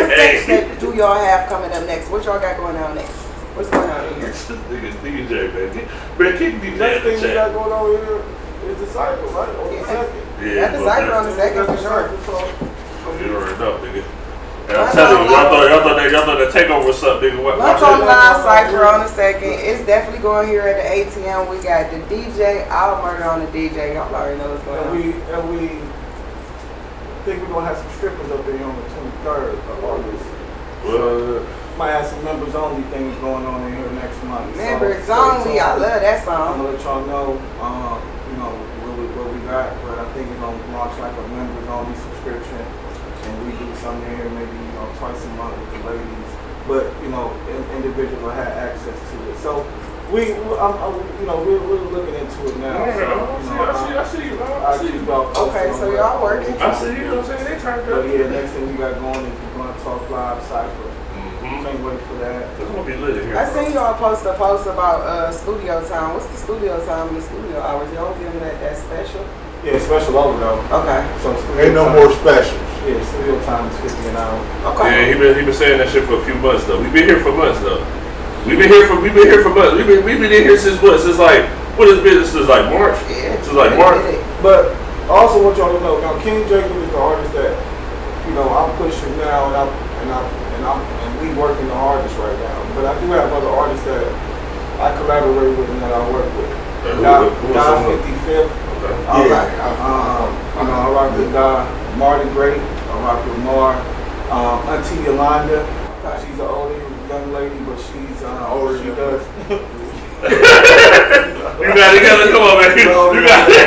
section do y'all have coming up next? What y'all got going on next? What's going on in here? This nigga DJ, man. Man, kick DJ. Next thing we got going on here is the cycle, right? On the second. Yeah, got the cycle on the second for sure. You already know, nigga. And I'm telling you, y'all thought that takeover was something, nigga. Lunch on the line cypher on the second. It's definitely going here at the ATM. We got the DJ. I'll murder on the DJ. Y'all already know what's going on. And we think we're gonna have some strippers up there on the 23rd of August. Well, might have some members only things going on in here next month. Members only. I love that I'm song. gonna let y'all know, you know, what we got, but I think we're gonna launch like a members only subscription. And we do something here, maybe twice a month with the ladies, but individuals will have access to it. So we're looking into it now. I see you. Okay, so y'all working. I see you. I'm saying they turned up. But yeah, next thing we got going is we're gonna talk live cypher. Can't wait for that. It's gonna be lit in here. I seen y'all post a post about studio time. What's the studio time and the studio hours? Y'all give them that special? Yeah, special over though. Okay. So ain't no more specials. Yeah, studio time is 50 an hour. Okay. Yeah, he been saying that shit for a few months though. We've been here for months though. We've been here for months. We've been in here since what? Since like what is business? Since like March. Yeah. Since like March. But also want y'all to know now, King Jacob is the artist that I'm pushing now, and we working the hardest right now. But I do have other artists that I collaborate with and that I work with. Don 55th. I rock with Marty Great. I rock with Mar. Auntie Yolanda. She's an older young lady, but she's older. She does. You gotta come on, man. You got it.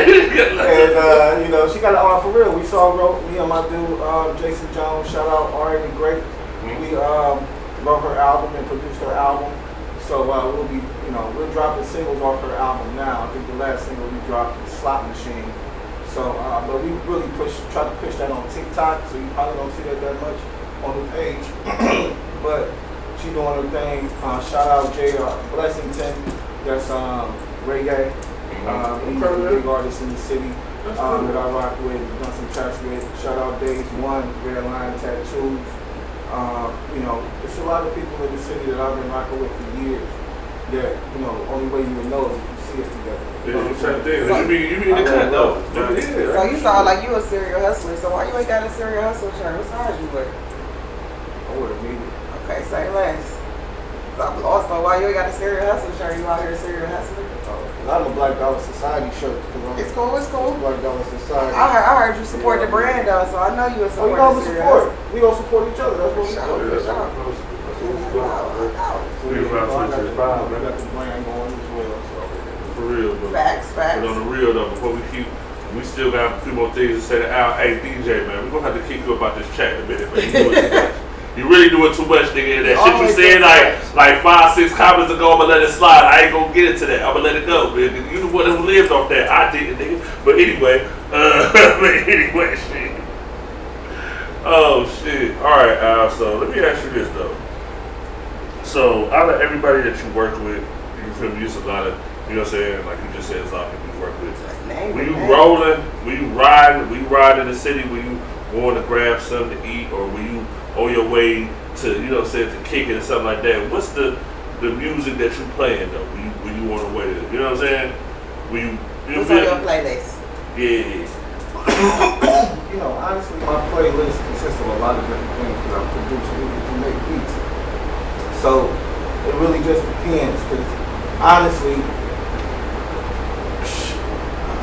And she got an art for real. We wrote me and my dude Jason Jones. Shout out R&B Great. We wrote her album and produced her album. So we'll be, we're dropping singles off her album now. I think the last single we dropped was Slot Machine. So, but we really try to push that on TikTok, so you probably don't see that much on the page. But she doing her thing. Shout out J.R. Blessington, that's reggae. He's a big artist in the city that I rock with, done some tracks with. Shout out Days One, Red Line Tattoos. There's a lot of people in the city that I've been rocking with for years that, only way you would know is if you see us together. Yeah, it's that thing. You be in the cut though. So you sound like you a serial hustler. So why you ain't got a serial hustle shirt? What size you wear? I would have needed. Okay, say less. Also, why you ain't got a serial hustle shirt? You out here serial hustling? I'm a Black Dollar Society shirt. It's cool, it's cool. Black Dollar Society. I heard you support the brand though, so I know you a supporter. We gonna support each other. That's what we do. We around 2025, man. We got the brand going as well. For real, though. Facts. But on the real though, before we still got a few more things to say to Al. Hey DJ, man, we're gonna have to kick you about this chat in a minute, man. You really doing too much, nigga. That shit you said like 5-6 comments ago, I'm gonna let it slide. I ain't gonna get into that. I'm gonna let it go, man. You the one who lived off that. I didn't, nigga. But anyway, shit. Oh shit. All right, Al. So let me ask you this though. So out of everybody that you work with, you feel me? Use a lot of, you know what I'm saying? Like you just said, there's a lot of people you work with. Were you rolling? Were you riding? Were you riding in the city? Were you going to grab something to eat, or were you on your way to, you know what I'm saying, to kick it or something like that? What's the music that you playing though? Were you on the way to, you know what I'm saying? What's on your playlist? Yeah. Honestly, my playlist consists of a lot of different things because I produce music and make beats. So it really just depends because honestly,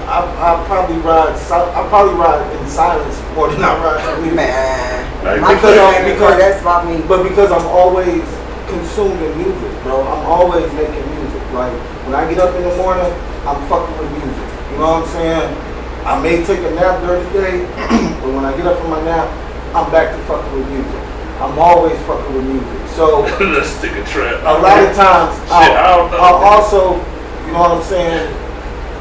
I probably ride in silence more than I ride to music. Man, because that's about me. But because I'm always consuming music, bro. I'm always making music. Like when I get up in the morning, I'm fucking with music. You know what I'm saying? I may take a nap during the day, but when I get up from my nap, I'm back to fucking with music. I'm always fucking with music. So let's stick a trap. A lot of times, I'll also, you know what I'm saying,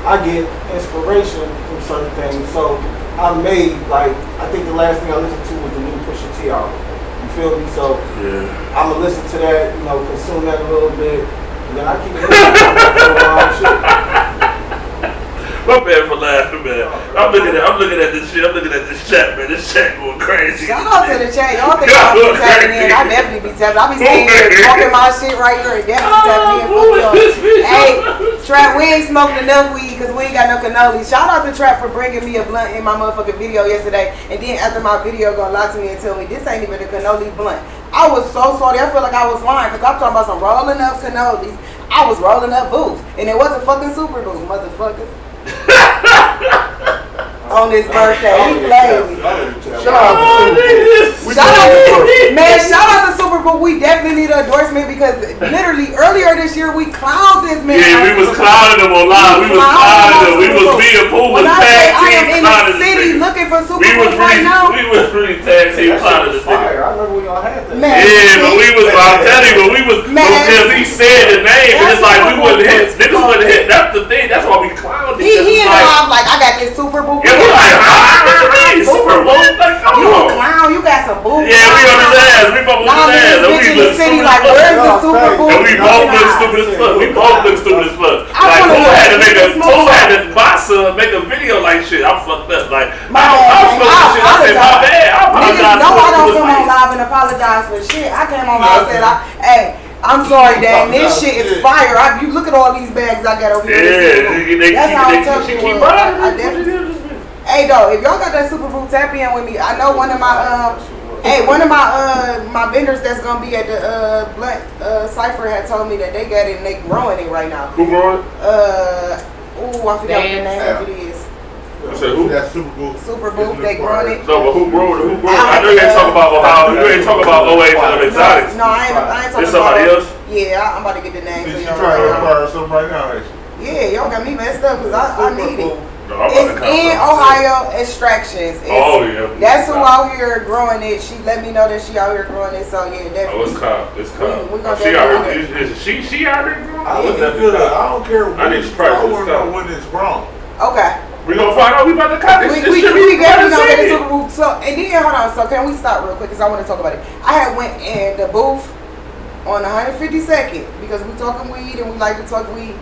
I get inspiration from certain things. So I made, I think the last thing I listened to was the new Pusha T album. You feel me? So I'm going to listen to that, consume that a little bit, and then I keep it moving. My bad for laughing, man. I'm looking at this shit. I'm looking at this chat, man. This chat going crazy. Shout out to the chat. Y'all think I'll be tapping in. I definitely be tapping. I be sitting here talking my shit right here and definitely tapping in. Hey, Trap, we ain't smoking enough weed because we ain't got no cannolis. Shout out to Trap for bringing me a blunt in my motherfucking video yesterday. And then after my video, gonna lie to me and tell me this ain't even a cannoli blunt. I was so sorry. I feel like I was lying because I'm talking about some rolling up cannolis. I was rolling up Booth. And it wasn't fucking Super Booth, motherfucker. On his birthday, he played me. Shout out to Super Bowl. We definitely need an endorsement because literally earlier this year we clowned this man. Yeah, we was clowning him online. We was clowning him. We was being Pooh was tag team clowning this nigga. Looking for Super Bowl right now. We was really tag team clowning this nigga. I remember when y'all had that. Yeah, but we was. I'm telling you, but we was because he said the name, and it's like we wasn't hit. Niggas wasn't hit. That's the thing. That's why we clowned him. He and I'm like, I got this Super Bowl. It was like, Super Bowl. You a clown? You got some boo? Yeah, we on his ass. We fucking on his ass. Bitch in the city, like, where's the Super Bowl? And we both look stupid as fuck. We both look stupid as fuck. Like, Pooh had to buy some, make a video like shit. I'm fucked up. Like, I was fucking shit. I said, my bad. I apologize. No, I don't come on live and apologize for shit. I came on live and said, hey, I'm sorry, Dad. This shit is fire. You look at all these bags I got over here. That's how I'm telling you. I definitely. Hey, though, if y'all got that Super Bowl, tap in with me. I know one of my my vendors that's gonna be at the Black Cypher had told me that they got it and they growing it right now. Who growing? I forgot what the name of it is. I said who? That's Super Bowl. Super Bowl, they growing it. No, but who growing it? I know you ain't talking about Ohio. You ain't talking about OA and Exotics. No, I ain't talking about. It's somebody else? Yeah, I'm about to get the name. Did you try to acquire something right now, actually? Yeah, y'all got me messed up because I need it. I'm about It's to come in from- Ohio Extractions. Oh, yeah. That's who out here growing it. She let me know that she out here growing it. So yeah, definitely. Oh, it's cop. It's cop. We gonna She out definitely here. Is she out here growing? I It? look That's good. cop. I don't care I when need it's to price I this want to know stuff. when it's grown. Okay. We gonna find out. We about to cut this. We This shit definitely gonna get city. into the booth. So and then hold on. So can we stop real quick? Cause I want to talk about it. I had went in the booth on 152nd because we talking weed and we like to talk weed.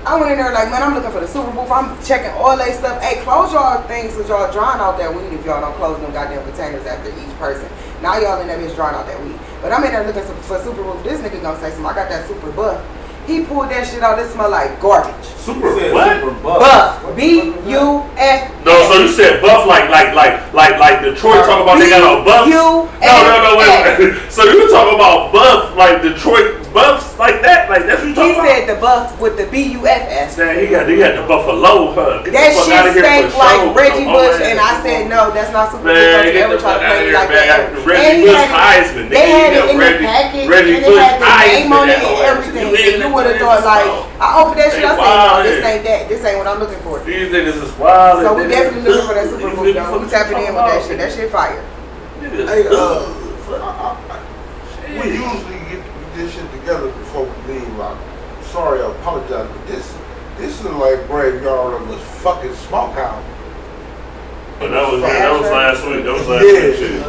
I went in there like, man, I'm looking for the super booth. I'm checking all that stuff. Hey, close y'all things so y'all drawing out that weed if y'all don't close them goddamn containers after each person. Now y'all in that bitch drawing out that weed. But I'm in there looking for super booth. This nigga gonna say something. I got that super buff. He pulled that shit out. This smell like garbage. Super what? Buff. B-U-F. No, so you said buff like Detroit talking about they got a buff? No, wait. So you talking about buff like Detroit buffs like that? Like that's what you talking He about? said the buff with the B-U-F-S. Man, he got the buffalo, huh? Get That the fuck outta shit here stank for like show. Reggie Come Bush, on, and I said no, that's not super. Man, Bush. get Ever the try fuck to out play of me here, like man. that? Reggie Bush Heisman. They had it in the Reggie- package, Reggie and it Bush had the name on it Heisman. and everything. You And you would have thought like, I opened that shit. I said, no, this ain't that. This ain't what I'm looking for. These niggas is wild. So we definitely looking for that super book, though. We tapping in with that shit. That shit fire. Hey, we usually get this shit together before we leave. I'm sorry, I apologize, but this is like graveyard of this fucking smokehouse. But that was last week. That was last Yeah. week shit.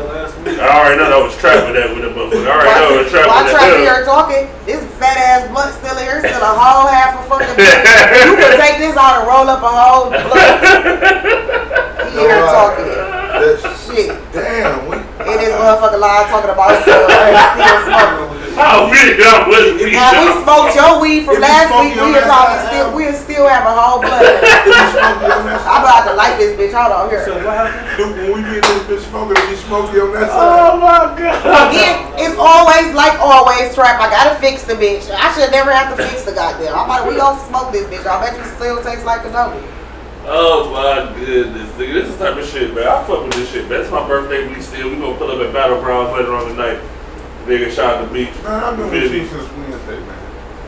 I already know that was trap with that motherfucker. I already know it was trap Why with trap that. here talking? This fat ass blunt still here, still a whole half a fucking blunt. You could take this out and roll up a whole blunt. He here talking. That's Shit. damn. And this motherfucker live talking about still smoking. Oh, really? That was me. Now we smoked your weed from If we last smoke week. your We'll ass probably out, we'll still have a whole blunt. I'm about to light this bitch. Hold on here. When we be in this bitch smoking, we smoking on that side. Oh my god. Again, it's always like always trap. I gotta fix the bitch. I should never have to fix the goddamn. We gonna smoke this bitch. I bet you still tastes like a dope. Oh my goodness, nigga. This is the type of shit, man. I fuck with this shit, man. It's my birthday week still. We gonna pull up at Battlegrounds later on tonight. Nigga shot at the beach. Man, I've been with Feel you me? since Wednesday, man.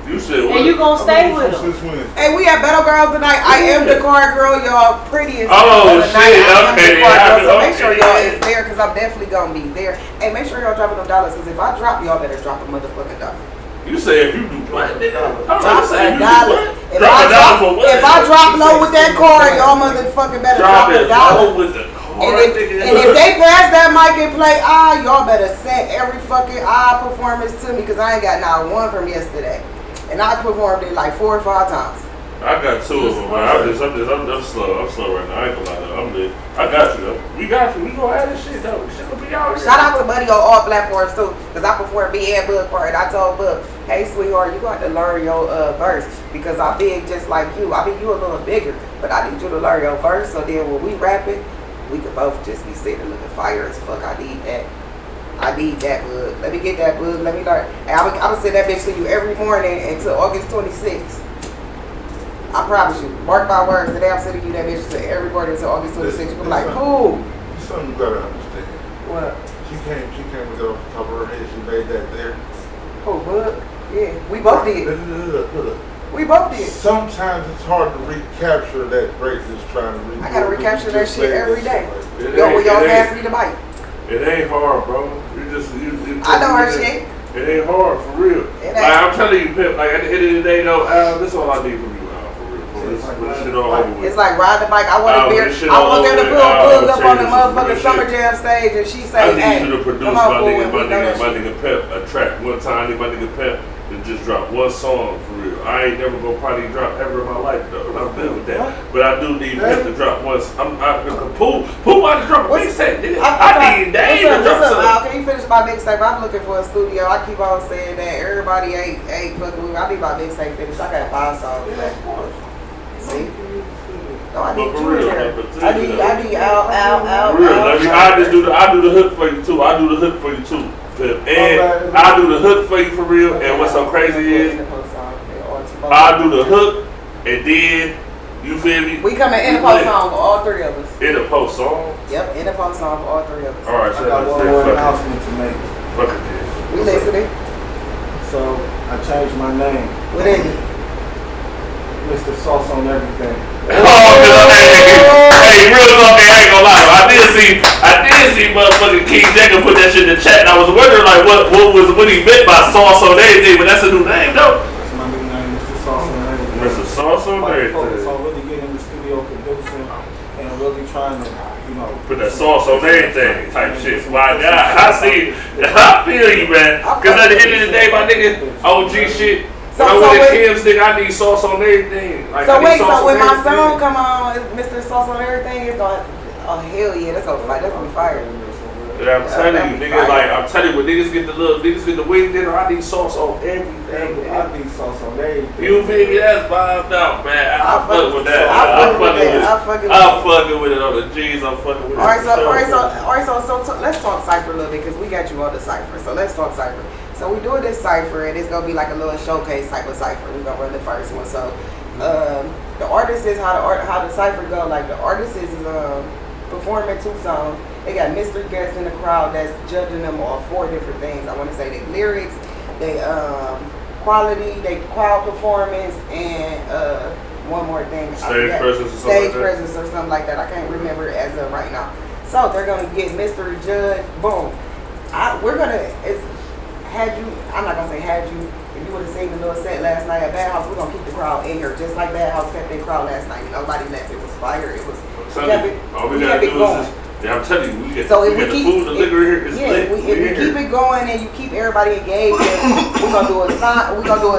You said what? And you gonna I've stay been with you him. since Wednesday. Hey, we at Battlegrounds tonight. I am the card girl, y'all. Pretty as Oh, hell tonight. shit, I am okay, the card girl, so okay. make sure y'all is there because I'm definitely gonna be there. Hey, make sure y'all dropping them dollars because if I drop, y'all better drop a motherfucking dollar. You said if you do what, nigga? Drop I'm saying a you do dollar. what? If Drop I a dollar for drop, what? if I drop low with that card, y'all motherfucking better Drop drop a it dollar. low with the card, And if they pass that mic and play y'all better set every fucking performance to me because I ain't got not one from yesterday. And I performed it like 4 or 5 times. I got 2 of them, man. I'm slow. I'm slow right now. I ain't gonna lie though. I'm lit. I got you though. We got you. We gonna have this shit though. Shit gonna be out here. Shout out to Buddy on all platforms too, because I performed B and Bug part. I told Bug, hey sweetheart, you got to learn your verse because I big just like you. I mean you a little bigger, but I need you to learn your verse so then when we rapping, we could both just be sitting looking fire as fuck. I need that. Bug. Let me get that bug. Let me learn. And I'm gonna send that bitch to you every morning until August 26th. I promise you. Mark my words. Today I'm sending you that bitch to every morning until August 26th. You're gonna be like, Pooh. There's something you gotta understand. What? She came with it off the top of her head. She made that there. Oh, Bug? Yeah, we both did. Look. We both did. Sometimes it's hard to recapture that greatness trying to I gotta recapture that shit every day. It Yo, when ain't- y'all it ain't- pass me the mic. It ain't hard, bro. I know her shit. It ain't hard for real. It Like ain't. I'm telling you, Pimp. Like at the end of the day, though, this is all I need from you, Al, for real. For this shit all over with. It's like ride the bike. I want Oh, to beer. this shit I all want them to over put with. Oh, Bug up on the serious, motherfucking real Summer shit. Jam stage, and she I say, need "Hey, you to produce come my on, Pooh, nigga, and we know that shit." Pep a track one time. I need my nigga Pep to just drop one song for real. I ain't never gonna probably drop ever in my life though, and I'm good with that. But I do need Pep to drop once. Pooh about to drop a mixtape, nigga. I need Dave to drop What's up, Al? something. Can you finish my mixtape? I'm looking for a studio. I keep on saying that everybody ain't fucking with me. I need my mixtape finished. I got 5 songs left. See? No, I need But for you real, in there. but I need Al. For real, I do the hook for you too. I do the hook for you too. And I do the hook for you for real. And what's so crazy is I do the hook and then you feel me? We coming in a post song for all 3 of us. In a post song. Yep, in a post song for all 3 of us. All right, I so got one more announcement to make. Fuck it, then. We listening. So I changed my name. What is it? Mr. Sauce on everything. Hey, real talk, I ain't gonna lie. I did see motherfucking King Jacob put that shit in the chat, and I was wondering like what he meant by sauce on everything, but that's a new name though. That's my new name, Mr. Sauce on everything. Mr. Sauce on everything. So really getting in the studio producing and really trying to, put that sauce on everything type shit. My God, I feel you, man. Cause at the end of the day, my nigga, OG shit. When I went to Kim's thing, I need sauce on everything. Like, so wait, so when my song come on, Mr. Sauce on everything, it's going, oh hell yeah, that's gonna be fire. Yeah, I'm telling you, nigga, like I'm telling you, when niggas get the wing dinner, I need sauce on everything. I need sauce on everything. You feel me? That's vibed out, man. I'm fucking with that. I'm fucking with it on the G's. I'm fucking with it. All right, so let's talk cipher a little bit because we got you on the cipher. So let's talk cipher. So we doing this cipher, and it's gonna be like a little showcase type of cipher. We're gonna run the first one. So the artist is how the cipher go. Like the artist is performing 2 songs. They got mystery guests in the crowd that's judging them on 4 different things. I want to say they lyrics, they quality, they crowd performance, and one more thing. Stage presence or something like that. I can't remember it as of right now. So they're gonna get mystery judge. Boom. I'm not gonna say had you. If you would have seen the little set last night at Bad House, we're gonna keep the crowd in here just like Bad House kept their crowd last night. Nobody left. It was fire. It was. All we gotta do is yeah, I'm telling you, we get, so we get the food, the liquor here. It's lit. If we keep it going and you keep everybody engaged, we're gonna do a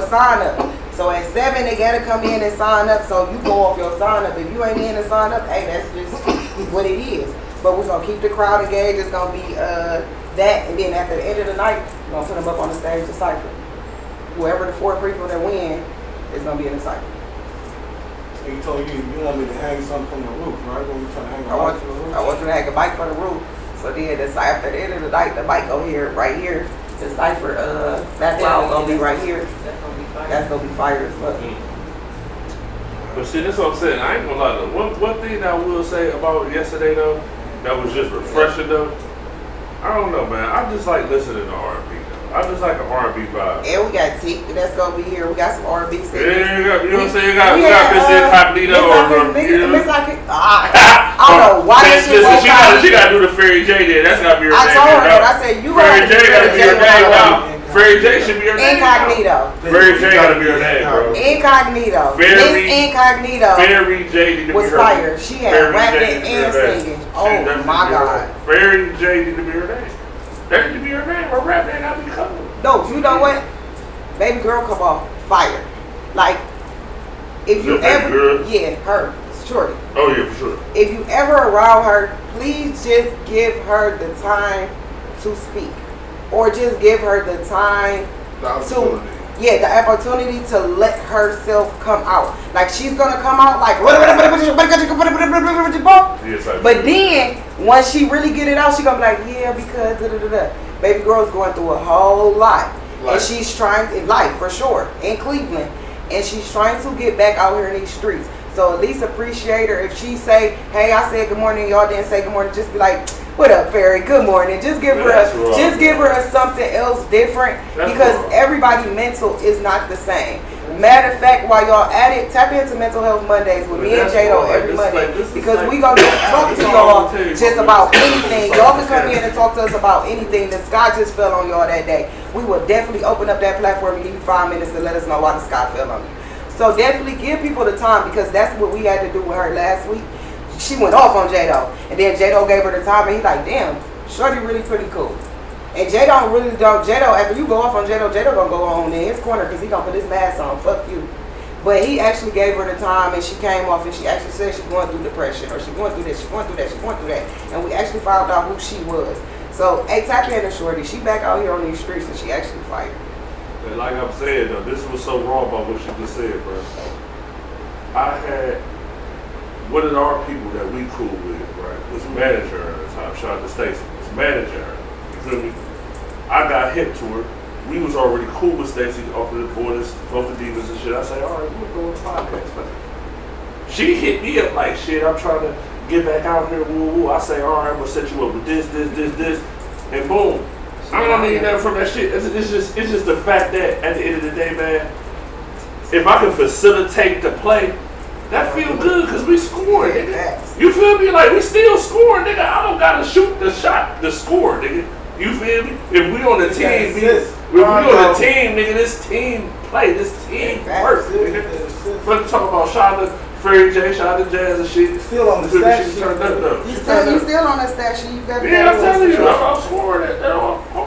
sign up. So at 7 they gotta come in and sign up. So you go off your sign up. If you ain't in and sign up, hey, that's just what it is. But we're gonna keep the crowd engaged. It's gonna be that, and then at the end of the night, we're gonna put them up on the stage to cipher. Whoever the 4 people that win is gonna be in the cipher. He told you want me to hang something from the roof, right? When we trying to hang I want you to hang a bike from the roof. So then after the end of the night, the bike go here, right here. The cipher background gonna be right here. That's gonna be fire as fuck. But see, that's what I'm saying. I ain't gonna lie though. One thing that I will say about yesterday though, that was just refreshing though. I don't know, man. I just like listening to R&B. I just like an R&B vibe. And we got Tick that's gonna be here. We got some R&B singers. Yeah, you know what I'm saying? We got Miss Incognito I don't know why that shit was she gotta do the Fairy J there. That's gotta be her name. I told her that. I said, you Fairy J gotta be her name now. Fairy J should be her name. Incognito. Fairy J gotta be her name, bro. Incognito. Miss Incognito. Fairy J need to be her name. Was fire. She had rapping and singing. Oh my God. Fairy J need to be her name. That need to be her name. Her rap name gotta be covered. No, you know what? Baby girl come off fire. Like, if you ever, her, shorty. Oh yeah, for sure. If you ever around her, please just give her the time to speak, or just give her the time the opportunity to let herself come out. Like she's gonna come out like, but then once she really get it out, she gonna be like, yeah, because baby girl's going through a whole lot. And she's trying in life for sure in Cleveland, and she's trying to get back out here in these streets. So at least appreciate her. If she say, hey, I said good morning, y'all didn't say good morning, just be like, what up, Fairy? Good morning. Just give her a something else different, because everybody mental is not the same. Matter of fact, while y'all at it, tap into Mental Health Mondays with me and Jado every Monday, because we gonna talk to y'all just about anything. Y'all can come in and talk to us about anything. The sky just fell on y'all that day. We will definitely open up that platform and give you 5 minutes to let us know why the sky fell on you. So definitely give people the time, because that's what we had to do with her last week. She went off on Jado, and then Jado gave her the time, and he's like, damn, shorty really pretty cool. And Jado after you go off on Jado gonna go on in his corner because he gonna put his mask on, fuck you. But he actually gave her the time, and she came off, and she actually said she's going through depression, or she's going through this, she's going through that, she's going through that. And we actually found out who she was. So, hey, tap in to shorty. She back out here on these streets, and she actually fired. And like I'm saying though, this was so wrong about what she just said, bro. I had one of our people that we cool with, right, was manager at the time. Shout out to Stacy. Was manager. You feel me? I got hip to her. We was already cool with Stacy off of the borders, both the divas and shit. I say, all right, we'll go on the podcast. But she hit me up like, shit, I'm trying to get back out here, woo woo. I say, all right, I'm gonna set you up with this, and boom. I don't need nothing from that shit. It's just the fact that at the end of the day, man, if I can facilitate the play, that feel good because we scoring, nigga. You feel me? Like we still scoring, nigga. I don't gotta shoot the shot to score, nigga. You feel me? If we on the team, nigga, this team play, this team work, nigga. Fucking talk about Shonda, Fairy J, Shonda Jazz and shit. Still on the stat sheet. You still on the stat sheet. You better yeah, I'm telling you, I'm scoring that.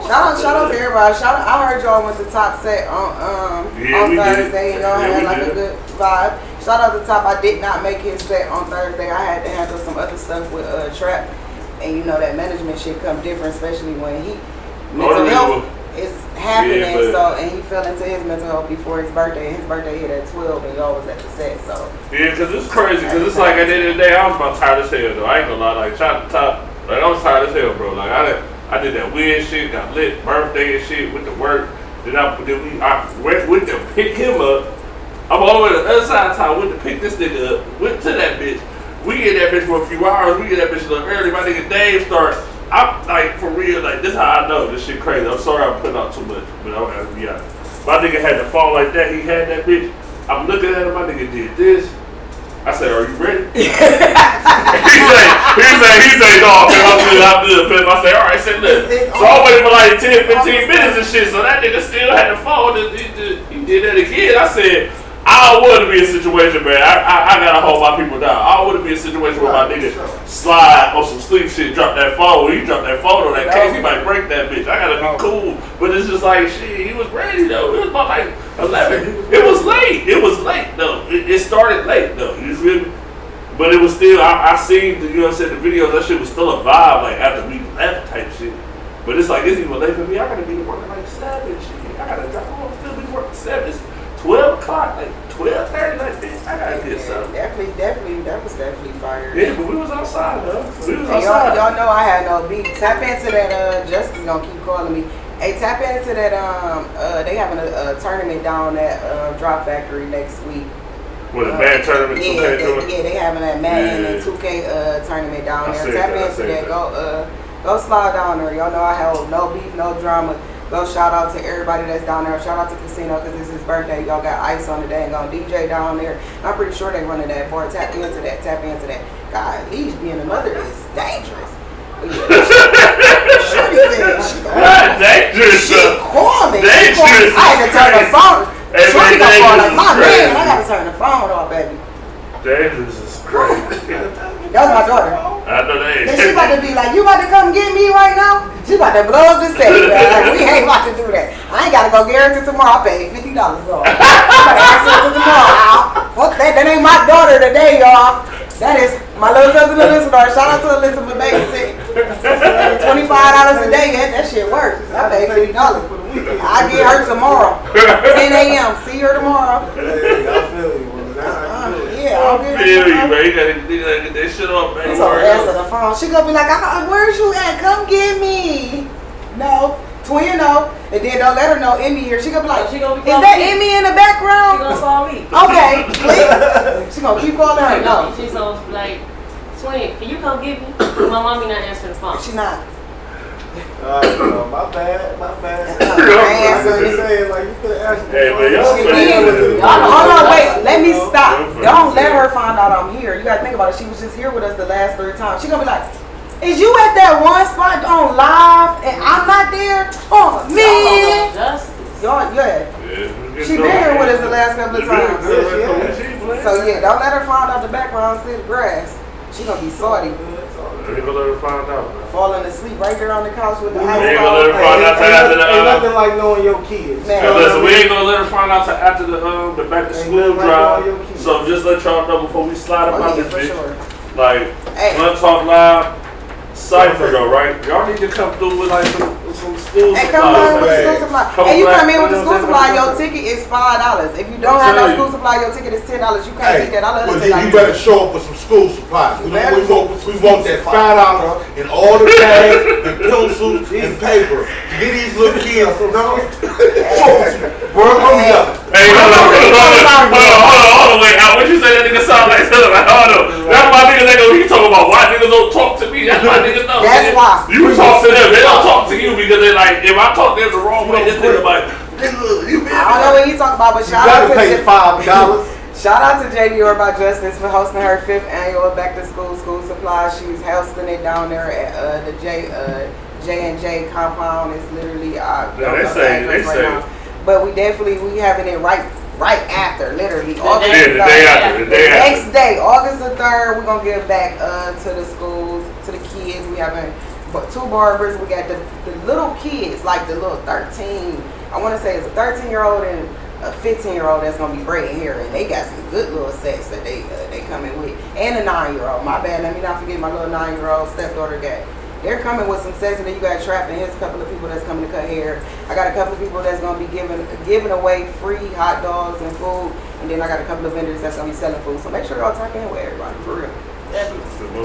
Shout out to everybody. I heard y'all went to Top Set on Thursday and y'all had like a good vibe. Shout out to Top. I did not make his set on Thursday. I had to handle some other stuff with Trap. And you know that management shit come different, especially when mental health is happening. And he fell into his mental health before his birthday. His birthday hit at 12 and y'all was at the set, so. Yeah, because it's crazy, because it's like at the end of the day, I was about tired as hell though. I ain't gonna lie, like Top, like I was tired as hell, bro. Like I did that weird shit, got lit, birthday and shit, went to work. Then I went to pick him up. I'm all the way to the other side of town, went to pick this nigga up, went to that bitch. We get that bitch for a few hours. We get that bitch a little early. My nigga Dave starts. I'm like, for real, like, this is how I know this shit crazy. I'm sorry I'm putting out too much, but I'm gonna be honest. My nigga had to fall like that. He had that bitch. I'm looking at him. My nigga did this. I said, are you ready? he say, no, man, I'm good, man. I said, all right, say, look. So I waited for like 10, 15 minutes and shit. So that nigga still had to fall. He did that again. I said, I don't want to be in a situation, man. I gotta hold my people down. I don't want to be in a situation where my nigga slide on some sleep shit, drop that phone. When he dropped that phone on that case, he might break that bitch. I gotta be cool. But it's just like, shit, he was ready though. It was about like 11. It was late. It was late though. It started late though. You feel me? But it was still, I seen, you know what I'm saying, the videos, that shit was still a vibe, like after we left type shit. But it's like, it's even late for me. I gotta be working like 7 shit. I gotta drop home, still be working 7. It's 12 o'clock, like 12:30, like bitch, I gotta get something. Definitely, that was definitely fire. Yeah, but we was outside though. Y'all know I had no beat. Tap into that, Justice gonna keep calling me. Hey, tap into that, they having a tournament down at Drop Factory next week. What, a band tournament, 2K tournament? Yeah, they having that Madden and 2K tournament down there. Tap into that, go slide down there. Y'all know I have no beef, no drama. Go shout out to everybody that's down there. Shout out to Casino because it's his birthday. Y'all got ice on the day and gonna DJ down there. I'm pretty sure they running that board. Tap into that. God, at least being a mother is dangerous. Shorty said she dangerous. She called me. Dangerous. I had to turn the phone. Hey, Shorty gonna call like, my crazy. man, I gotta turn the phone off, baby. Dangerous is crazy. That was my daughter. I know that. And she about to be like, you about to come get me right now? She about to blow up the set. We ain't about to do that. I ain't gotta go get her till tomorrow. I paid $50 though. I gotta ask her till tomorrow. Fuck that. That ain't my daughter today, y'all. That is my little cousin Elizabeth. Shout out to Elizabeth babysitting. $25 a day. That shit works. I paid $50. I'll get her tomorrow. 10 a.m. See her tomorrow. Hey, I feel you, bro. Yeah, I feel you, man. You gotta get that shit up, man. So answer the phone. She gonna be like, where's you at? Come get me. No. Twin no. And then don't let her know Emmy here. She gonna be like, is that Emmy in the background? She gonna call me. Okay, please. She gonna keep calling her. No. She's gonna be like, Twin, can you come get me? My mommy not answering the phone. She not. My bad. Hey, man, Hold on, wait. Let me stop. Don't let her find out I'm here. You gotta think about it. She was just here with us the last 3 times. She gonna be like, is you at that one spot on live and I'm not there? Oh, man. Y'all, yeah. She been here with us the last couple of times. So, yeah, don't let her find out the background, see the grass. She gonna be salty. You ain't gonna let her find out, man. Falling asleep right there on the couch with the ice. We ain't gonna let her find out till after the Ain't nothing like knowing your kids. Listen, we ain't gonna let her find out till after the back to school drive. So just let y'all know before we slide up out this bitch. Like, let's talk live. Cypher though, right? Y'all need to come through with like some school supplies. Hey, come on with the school supply. Hey, you come in with the school supply, your ticket is $5. If you don't have no school supply, your ticket is $10. You can't beat that. Well, you better show up with some school supplies. We want that $5 and all the bags and pencils and paper. Get these little kids. Work on me up. Hey, hold on, wait. What you say that nigga sound like? Hold on. That's my niggas that go, he talking about why niggas don't talk to me. That's my niggas know. That's why. You talk to them, they don't talk to you because they like, if I talk to them the wrong way, this nigga like, Nigga, you I don't know what you talking about, but You shout out gotta to pay $5. Shout out to JD or by Justice for hosting her 5th annual Back to School Supply. She's hosting it down there at the J&J compound. It's literally they say. But we having it right after, literally. The day after. Next day, August the 3rd, we're gonna give back to the schools, to the kids. We having 2 barbers. We got the little kids, like the little 13. I want to say it's a 13-year-old and a 15-year-old that's gonna be braiding hair, and they got some good little sets that they coming with, and a 9-year-old. My bad, let me not forget my little 9-year-old stepdaughter got. They're coming with some sets, and then you got Trap, and here's a couple of people that's coming to cut hair. I got a couple of people that's gonna be giving away free hot dogs and food, and then I got a couple of vendors that's gonna be selling food. So make sure y'all tap in with everybody for real.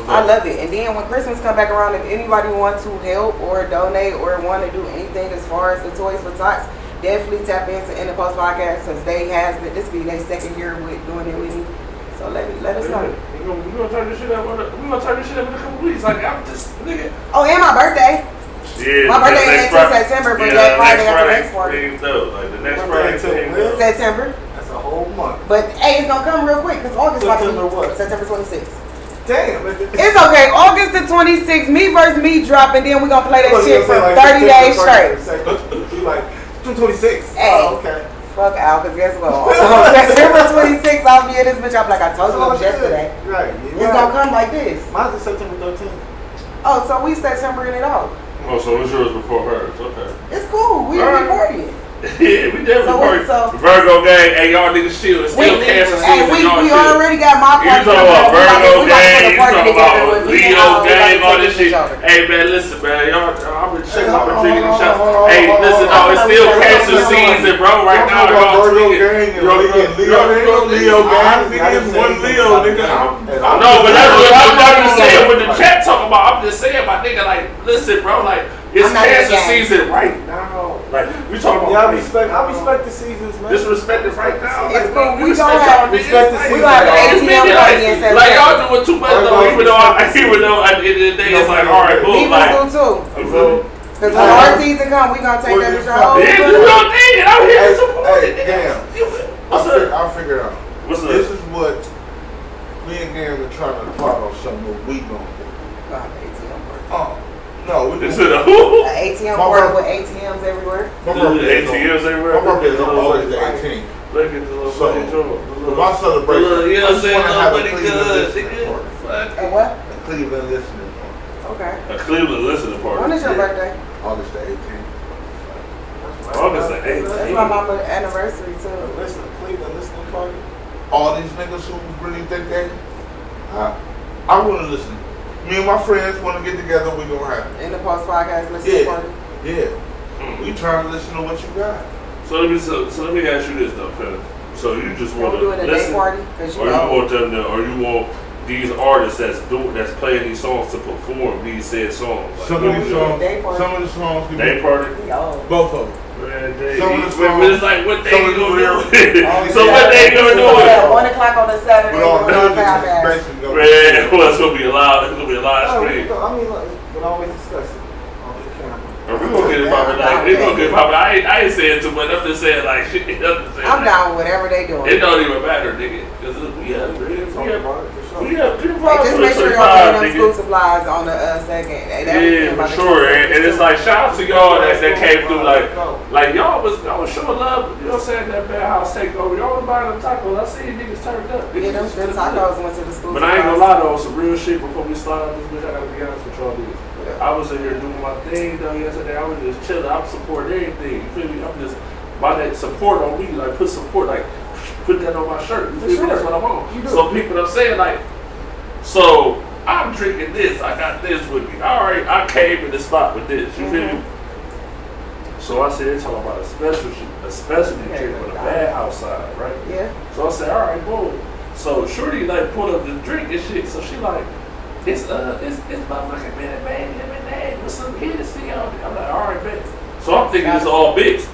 I love it. And then when Christmas come back around, if anybody wants to help or donate or want to do anything as far as the Toys for Tots, definitely tap into NDAPost podcast, since this be their 2nd year with doing it with me. So let us know. We're gonna turn this shit up in a couple weeks. Like, I'm just, nigga. Oh, and my birthday. Yeah, My birthday ain't until September, but that Friday after next Friday. Like the next Friday. September. That's a whole month. But hey, it's gonna come real quick because August September what? September 26th. Damn. It's okay. August the 26th, me versus me drop, and then we're gonna play that shit for 30 days straight. You like 226. Hey. Oh, okay. Fuck Al, because guess what? September 26th, I'll be in this bitch. I'm like, I told you it was yesterday. Right. It's gonna come like this. Mine's is September 13th. Oh, so we September in it all. Oh, so it's yours before hers. Okay. It's cool. We All right. recording it. Yeah, we definitely So- Virgo gang, hey, y'all niggas chill. It's still cancer Hey, season. we y'all chill. already got my You party. talking about Virgo gang, you talking about with Leo gang, all this shit. Hey man, listen man, y'all, I've been checking out my drinking and shots. Hey, listen, no, it's still cancer season, bro. Right now, y'all tweaking. Leo gang, nigga, one Leo, nigga. No, but that's what I'm just saying. What the chat talking about, I'm just saying, my nigga, like, listen, bro, like, it's I'm not cancer that gang. season right now. Like, we talking Yeah, about. I respect the seasons, man. Disrespect it right now. It's Like, cool. we We respect gonna y'all have- niggas. we gonna have an ATM party in September. Like y'all doing too much though. Even though at the end of the day, it's like, all right, boom, People like. do too. You feel me? Because when our season come, we gonna take that bitch out. Yeah, do your thing. And I'm here to Hey, support hey, it. damn. What's up? I figured out. What's This up? is what me and Gam are trying to plot on something that we gonna do. No, we This do. is a An who? ATM My party birth- with ATMs everywhere. My birthday is on- ATMs everywhere. My birthday is on August the 18th. Look at the little So, funny joke. for my celebration, You know what I I'm just saying? want to have a Nobody Cleveland good. listening Nigga. party. Fuck. And what? A Cleveland listening party. Okay. A Cleveland listening party. When is your Yeah. birthday? August the 18th. August the That's 18th. my mama's anniversary too. Listen, Cleveland listening party. All these niggas who really think they, I want to listen. Me and my friends want to get together. We gonna have it. In the post podcast listening Yeah. party. Yeah. We trying to listen to what you got. So let me ask you this though, Phil. So you just Can want we to do it a day listen, party? Cause or you you know. want them to, or you want these artists that's playing these songs to perform these said songs. Like, Some Yeah, of we these do a songs, day party. some of the songs, can day be, party. Yo. both of them. Man, they, Some of the but songs- it's like what they some of the gonna lyrics- do. Oh, So yeah. what they gonna do? So at It? 1 o'clock on a Saturday, But all we're gonna music have is ass. basically gonna Man, well, it's gonna be a live. It's gonna be a live No, stream. I mean, like, we'll always discuss it on the camera. Or we gonna get it poppin'. Like we gonna get it poppin'. I ain't saying too much. I'm just saying like shit. I'm just saying. I'm like, down with whatever they doing. It don't even matter, nigga. Cause we have Talk about it for sure. people Hey, just make sure y'all get them school supplies on the second. Hey, that Yeah, weekend about for to sure. come. And it's like shout out to y'all that came through. Like y'all was showing love. You know what I'm saying? That bad house takeover. Y'all was buying them tacos. I see you niggas turned up. Yeah, them tacos went to the school But I ain't gonna supplies. lie though, some real shit before we slide on this bitch. I gotta be honest with y'all niggas. I was in here doing my thing though yesterday. I was just chilling. I'm supporting everything. You feel me? I'm just by that support on me. Like put support. Like put that on my shirt. You feel me? That's what I'm on. You do. So people, I'm saying like, so I'm drinking this. I got this with me. Alright, I came in the spot with this. You feel me? So I said, they're talking about a specialty drink on the bad house side, right? Yeah. So I said, all right, boom. So Shorty like pulled up the drink and shit. So she like, it's motherfucking man lemonade with some Hennessy on it. I'm like, all right, man. So I'm thinking it's all mixed.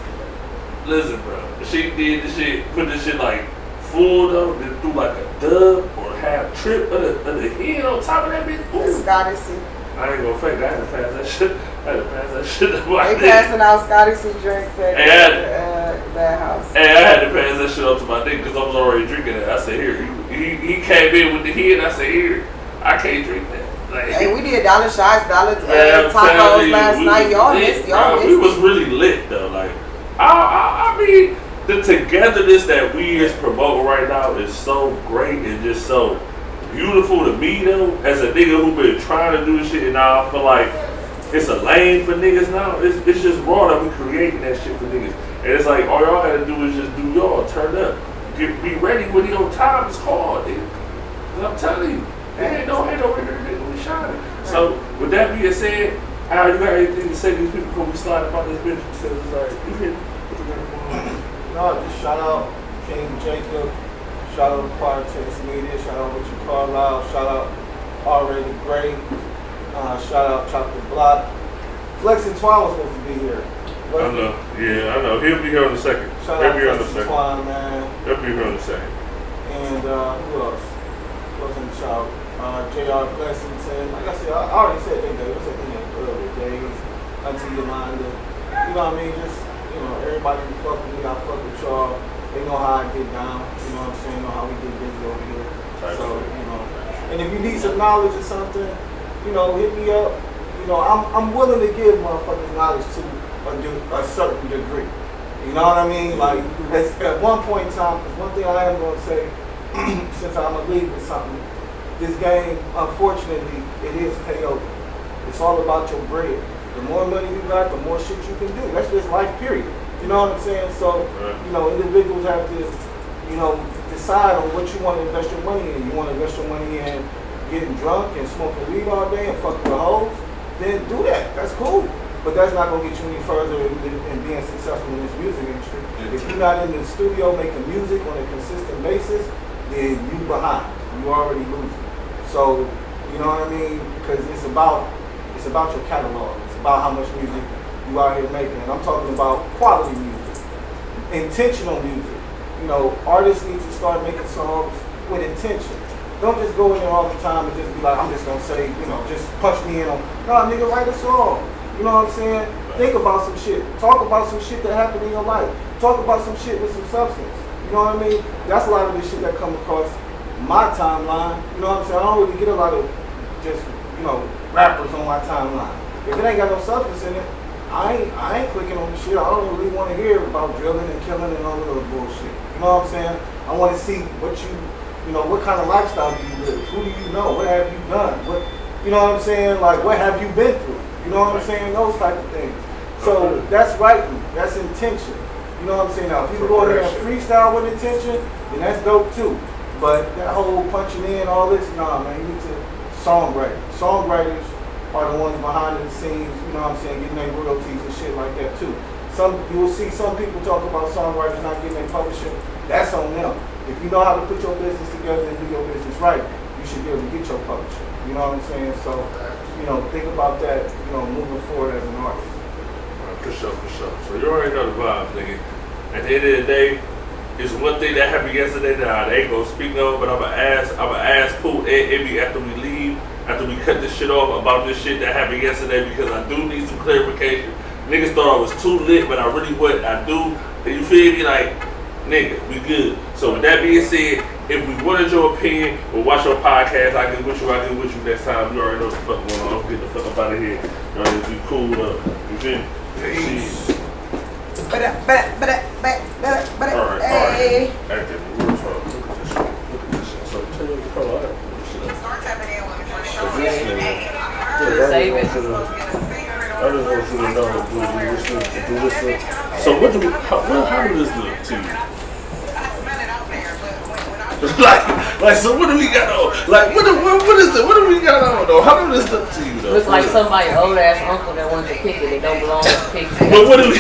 Listen, bro. She did the shit, put this shit like full though, then threw like a dub or half trip of the head on top of that bitch. Ooh. Scottish Sea. I ain't gonna fake that. I had to pass that shit. I had to pass that shit. They passing out Scottish Sea drinks at Yeah. the bad house. Hey, I had to pass that shit up to my nigga because I was already drinking it. I said, here. He came in with the heat. I said, here. I can't drink that. Like, Hey, we did dollar shots, dollar man, tacos last night. Y'all missed. We was really lit though. Like, I mean, the togetherness that we is promoting right now is so great and just so beautiful to me though. As a nigga who been trying to do this shit, and now I feel like it's a lane for niggas now. It's just raw that we creating that shit for niggas, and it's like all y'all gotta do is just do y'all, turn up, be ready when your time is called. Nigga. I'm telling you. Ain't no over here, nigga. We shining. So, with that being said, Al, you got anything to say to these people before we slide about this bitch? Because it's like, you hit No, just shout out King Jacob, shout out Prior Tennis Media, shout out What You Call Loud, shout out Already Great, shout out Chocolate Block. Flex and Twine was supposed to be here. I know, yeah, I know. He'll be here in a second. Shout He'll out be here in a Flex and second. Twine, man. He'll be here in a second. And who else? Who else in the shout? JR Blessington. Like I said, I already said they was at the earlier days. Auntie Yolanda. You know what I mean? Just, you know, everybody who fuck with me, I fuck with y'all. They know how I get down. You know what I'm saying? Know how we get busy over here. So, you know. And if you need some knowledge or something, you know, hit me up. You know, I'm willing to give motherfucking knowledge to a certain degree. You know what I mean? Like, at one point in time, because one thing I am going to say, since I'm going to leave with something, this game, unfortunately, it is payover. It's all about your bread. The more money you got, the more shit you can do. That's just life, period. You know what I'm saying? So, you know, individuals have to, you know, decide on what you want to invest your money in. You want to invest your money in getting drunk and smoking weed all day and fucking with hoes? Then do that. That's cool. But that's not going to get you any further in being successful in this music industry. If you're not in the studio making music on a consistent basis, then you behind. You already losing. So, you know what I mean? Because it's about your catalog. It's about how much music you out here making. And I'm talking about quality music, intentional music. You know, artists need to start making songs with intention. Don't just go in there all the time and just be like, I'm just gonna say, you know, just punch me in on, no, nigga, write a song. You know what I'm saying? Think about some shit. Talk about some shit that happened in your life. Talk about some shit with some substance. You know what I mean? That's a lot of the shit that come across my timeline. You know what I'm saying? I don't really get a lot of just, you know, rappers on my timeline. If it ain't got no substance in it, I ain't clicking on the shit. I don't really want to hear about drilling and killing and all that other bullshit. You know what I'm saying? I want to see what you know, what kind of lifestyle do you live? Who do you know? What have you done? What, you know what I'm saying? Like, what have you been through? You know what I'm saying? Those type of things. So that's writing. That's intention. You know what I'm saying? Now, if you go in there and freestyle with intention, then that's dope too. But that whole punching in, all this, nah, man, you need to songwrite. Songwriters are the ones behind the scenes, you know what I'm saying, getting their royalties and shit like that too. You will see some people talk about songwriters not getting their publishing. That's on them. If you know how to put your business together and do your business right, you should be able to get your publishing. You know what I'm saying? So, you know, think about that, you know, moving forward as an artist. For sure. So you already know the vibes, nigga. At the end of the day, it's one thing that happened yesterday that I ain't gonna speak on, but I'ma ask Pooh and Ibby after we leave, after we cut this shit off about this shit that happened yesterday, because I do need some clarification. Niggas thought I was too lit, but I really wasn't. I do, and you feel me? Like, nigga, we good. So with that being said, if we wanted your opinion or watch your podcast, I get with you next time. You already know what the fuck going on. I'm getting the fuck up out of here. You know, we cool up. You feel me? Peace. Alright. Active. Real talk. Look at this shit. So tell you what the color I have. Save it. I just want you to know, do this. So what how does this look to you? like, so what do we got on? Like, what is it? What do we got on though? How does this look to you though? Looks like somebody's old ass uncle that wants to pick it. It don't belong to pick it. But what do we?